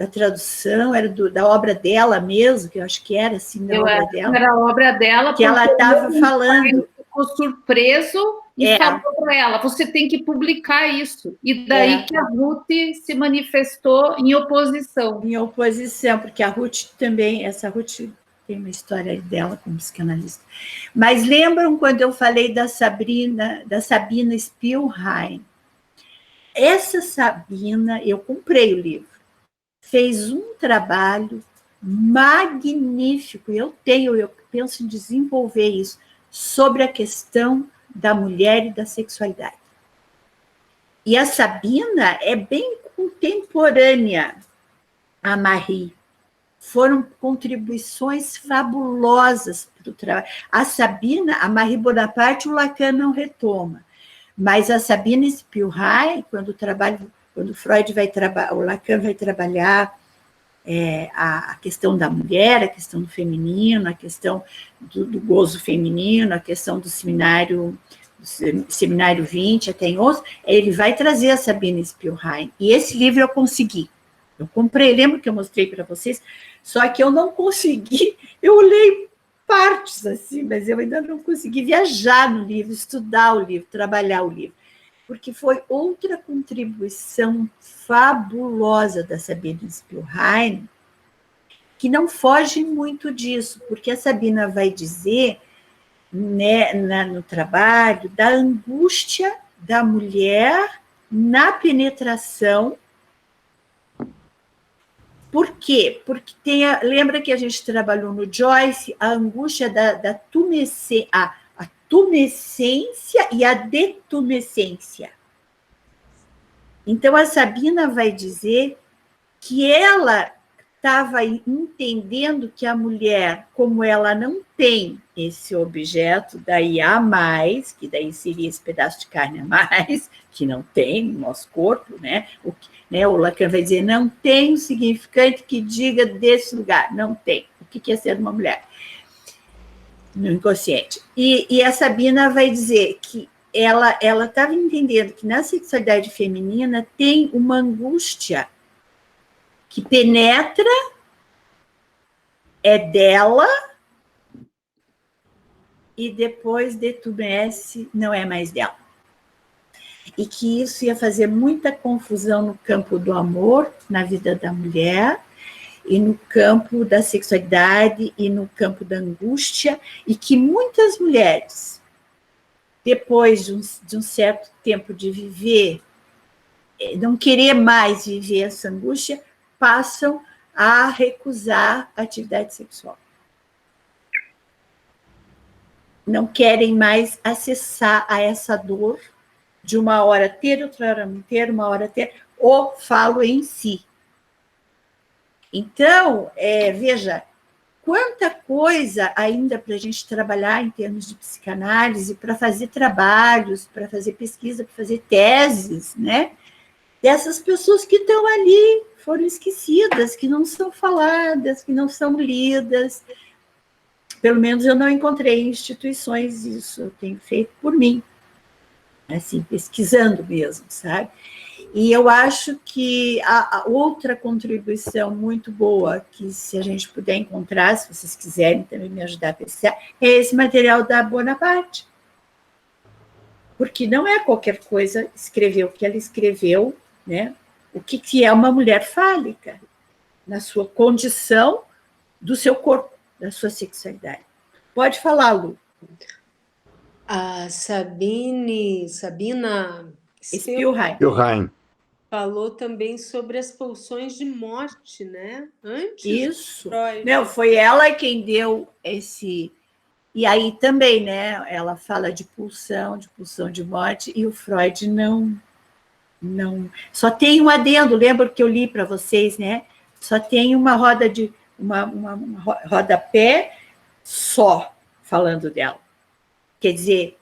da tradução, era da obra dela mesmo, que eu acho que era assim, da obra dela. Era a obra dela, que ela estava falando. Ficou surpreso e falou para ela: você tem que publicar isso. E daí que a Ruth se manifestou em oposição. Em oposição, porque a Ruth também, essa Ruth tem uma história dela como psicanalista. Mas lembram quando eu falei da Sabina Spielrein? Essa Sabina, eu comprei o livro, fez um trabalho magnífico, eu penso em desenvolver isso, sobre a questão da mulher e da sexualidade. E a Sabina é bem contemporânea à Marie. Foram contribuições fabulosas para o trabalho. A Sabina, a Marie Bonaparte, o Lacan não retoma, mas a Sabina Spielrein, quando Freud vai trabalhar, o Lacan vai trabalhar a questão da mulher, a questão do feminino, a questão do gozo feminino, a questão do seminário 20, até em outros, ele vai trazer a Sabina Spielrein. E esse livro eu consegui. Eu comprei, lembro que eu mostrei para vocês, só que eu não consegui, eu olhei partes assim, mas eu ainda não consegui viajar no livro, estudar o livro, trabalhar o livro, porque foi outra contribuição fabulosa da Sabina Spielrein, que não foge muito disso, porque a Sabina vai dizer, né, no trabalho, da angústia da mulher na penetração. Por quê? Porque lembra que a gente trabalhou no Joyce a angústia da a tumescência e a detumescência. Então, a Sabina vai dizer que ela estava entendendo que a mulher, como ela não tem esse objeto, daí a mais, que daí seria esse pedaço de carne a mais, que não tem no nosso corpo, né? O Lacan vai dizer, não tem um significante que diga desse lugar, não tem. O que é ser uma mulher? No inconsciente. E a Sabina vai dizer que ela estava entendendo que na sexualidade feminina tem uma angústia que penetra, é dela, e depois detumesce, não é mais dela. E que isso ia fazer muita confusão no campo do amor, na vida da mulher, e no campo da sexualidade, e no campo da angústia, e que muitas mulheres, depois de um certo tempo de viver, não querer mais viver essa angústia, passam a recusar a atividade sexual. Não querem mais acessar a essa dor de uma hora ter, outra hora não ter, uma hora ter, ou falo em si. Então, veja, quanta coisa ainda para a gente trabalhar em termos de psicanálise, para fazer trabalhos, para fazer pesquisa, para fazer teses, né? Dessas pessoas que estão ali, foram esquecidas, que não são faladas, que não são lidas. Pelo menos eu não encontrei em instituições isso, eu tenho feito por mim, assim, pesquisando mesmo, sabe? E eu acho que a outra contribuição muito boa, que se a gente puder encontrar, se vocês quiserem também me ajudar a pesquisar, é esse material da Bonaparte. Porque não é qualquer coisa escrever o que ela escreveu, né? O que é uma mulher fálica, na sua condição do seu corpo, da sua sexualidade. Pode falar, Lu. A Sabina Spielrein falou também sobre as pulsões de morte, né? Antes. Isso. Não, foi ela quem deu esse. E aí também, né? Ela fala de pulsão de morte, e o Freud não. Só tem um adendo, lembra que eu li para vocês, né? Só tem uma roda de uma rodapé só falando dela. Quer dizer,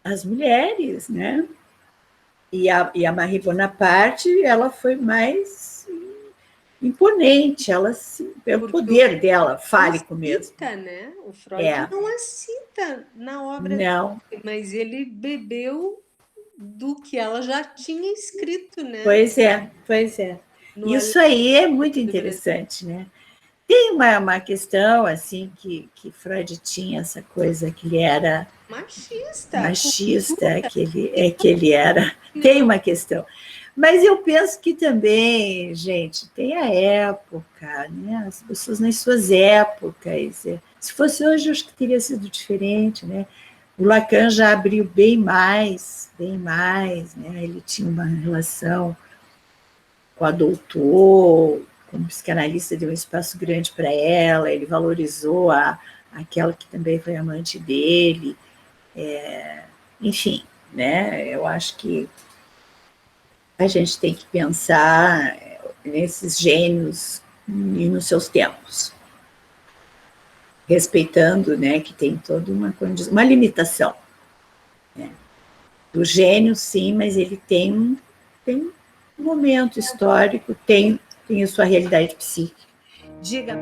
as mulheres, né? E a Marie Bonaparte, ela foi mais imponente, pelo poder dela, fálico mesmo. Né? O Freud não a cita na obra dele, mas ele bebeu do que ela já tinha escrito, né? Pois é. Isso aí é muito interessante, né? Tem uma questão, assim, que Freud tinha essa coisa, que ele era machista, que ele era... Tem uma questão. Mas eu penso que também, gente, tem a época, né? As pessoas nas suas épocas. Se fosse hoje, eu acho que teria sido diferente, né? O Lacan já abriu bem mais, né? Ele tinha uma relação com a doutor, como psicanalista, deu um espaço grande para ela, ele valorizou aquela que também foi amante dele, enfim, né? Eu acho que a gente tem que pensar nesses gênios e nos seus tempos, respeitando, né, que tem toda uma limitação, né? Do gênio, sim, mas ele tem um momento histórico, tem a sua realidade psíquica. Diga.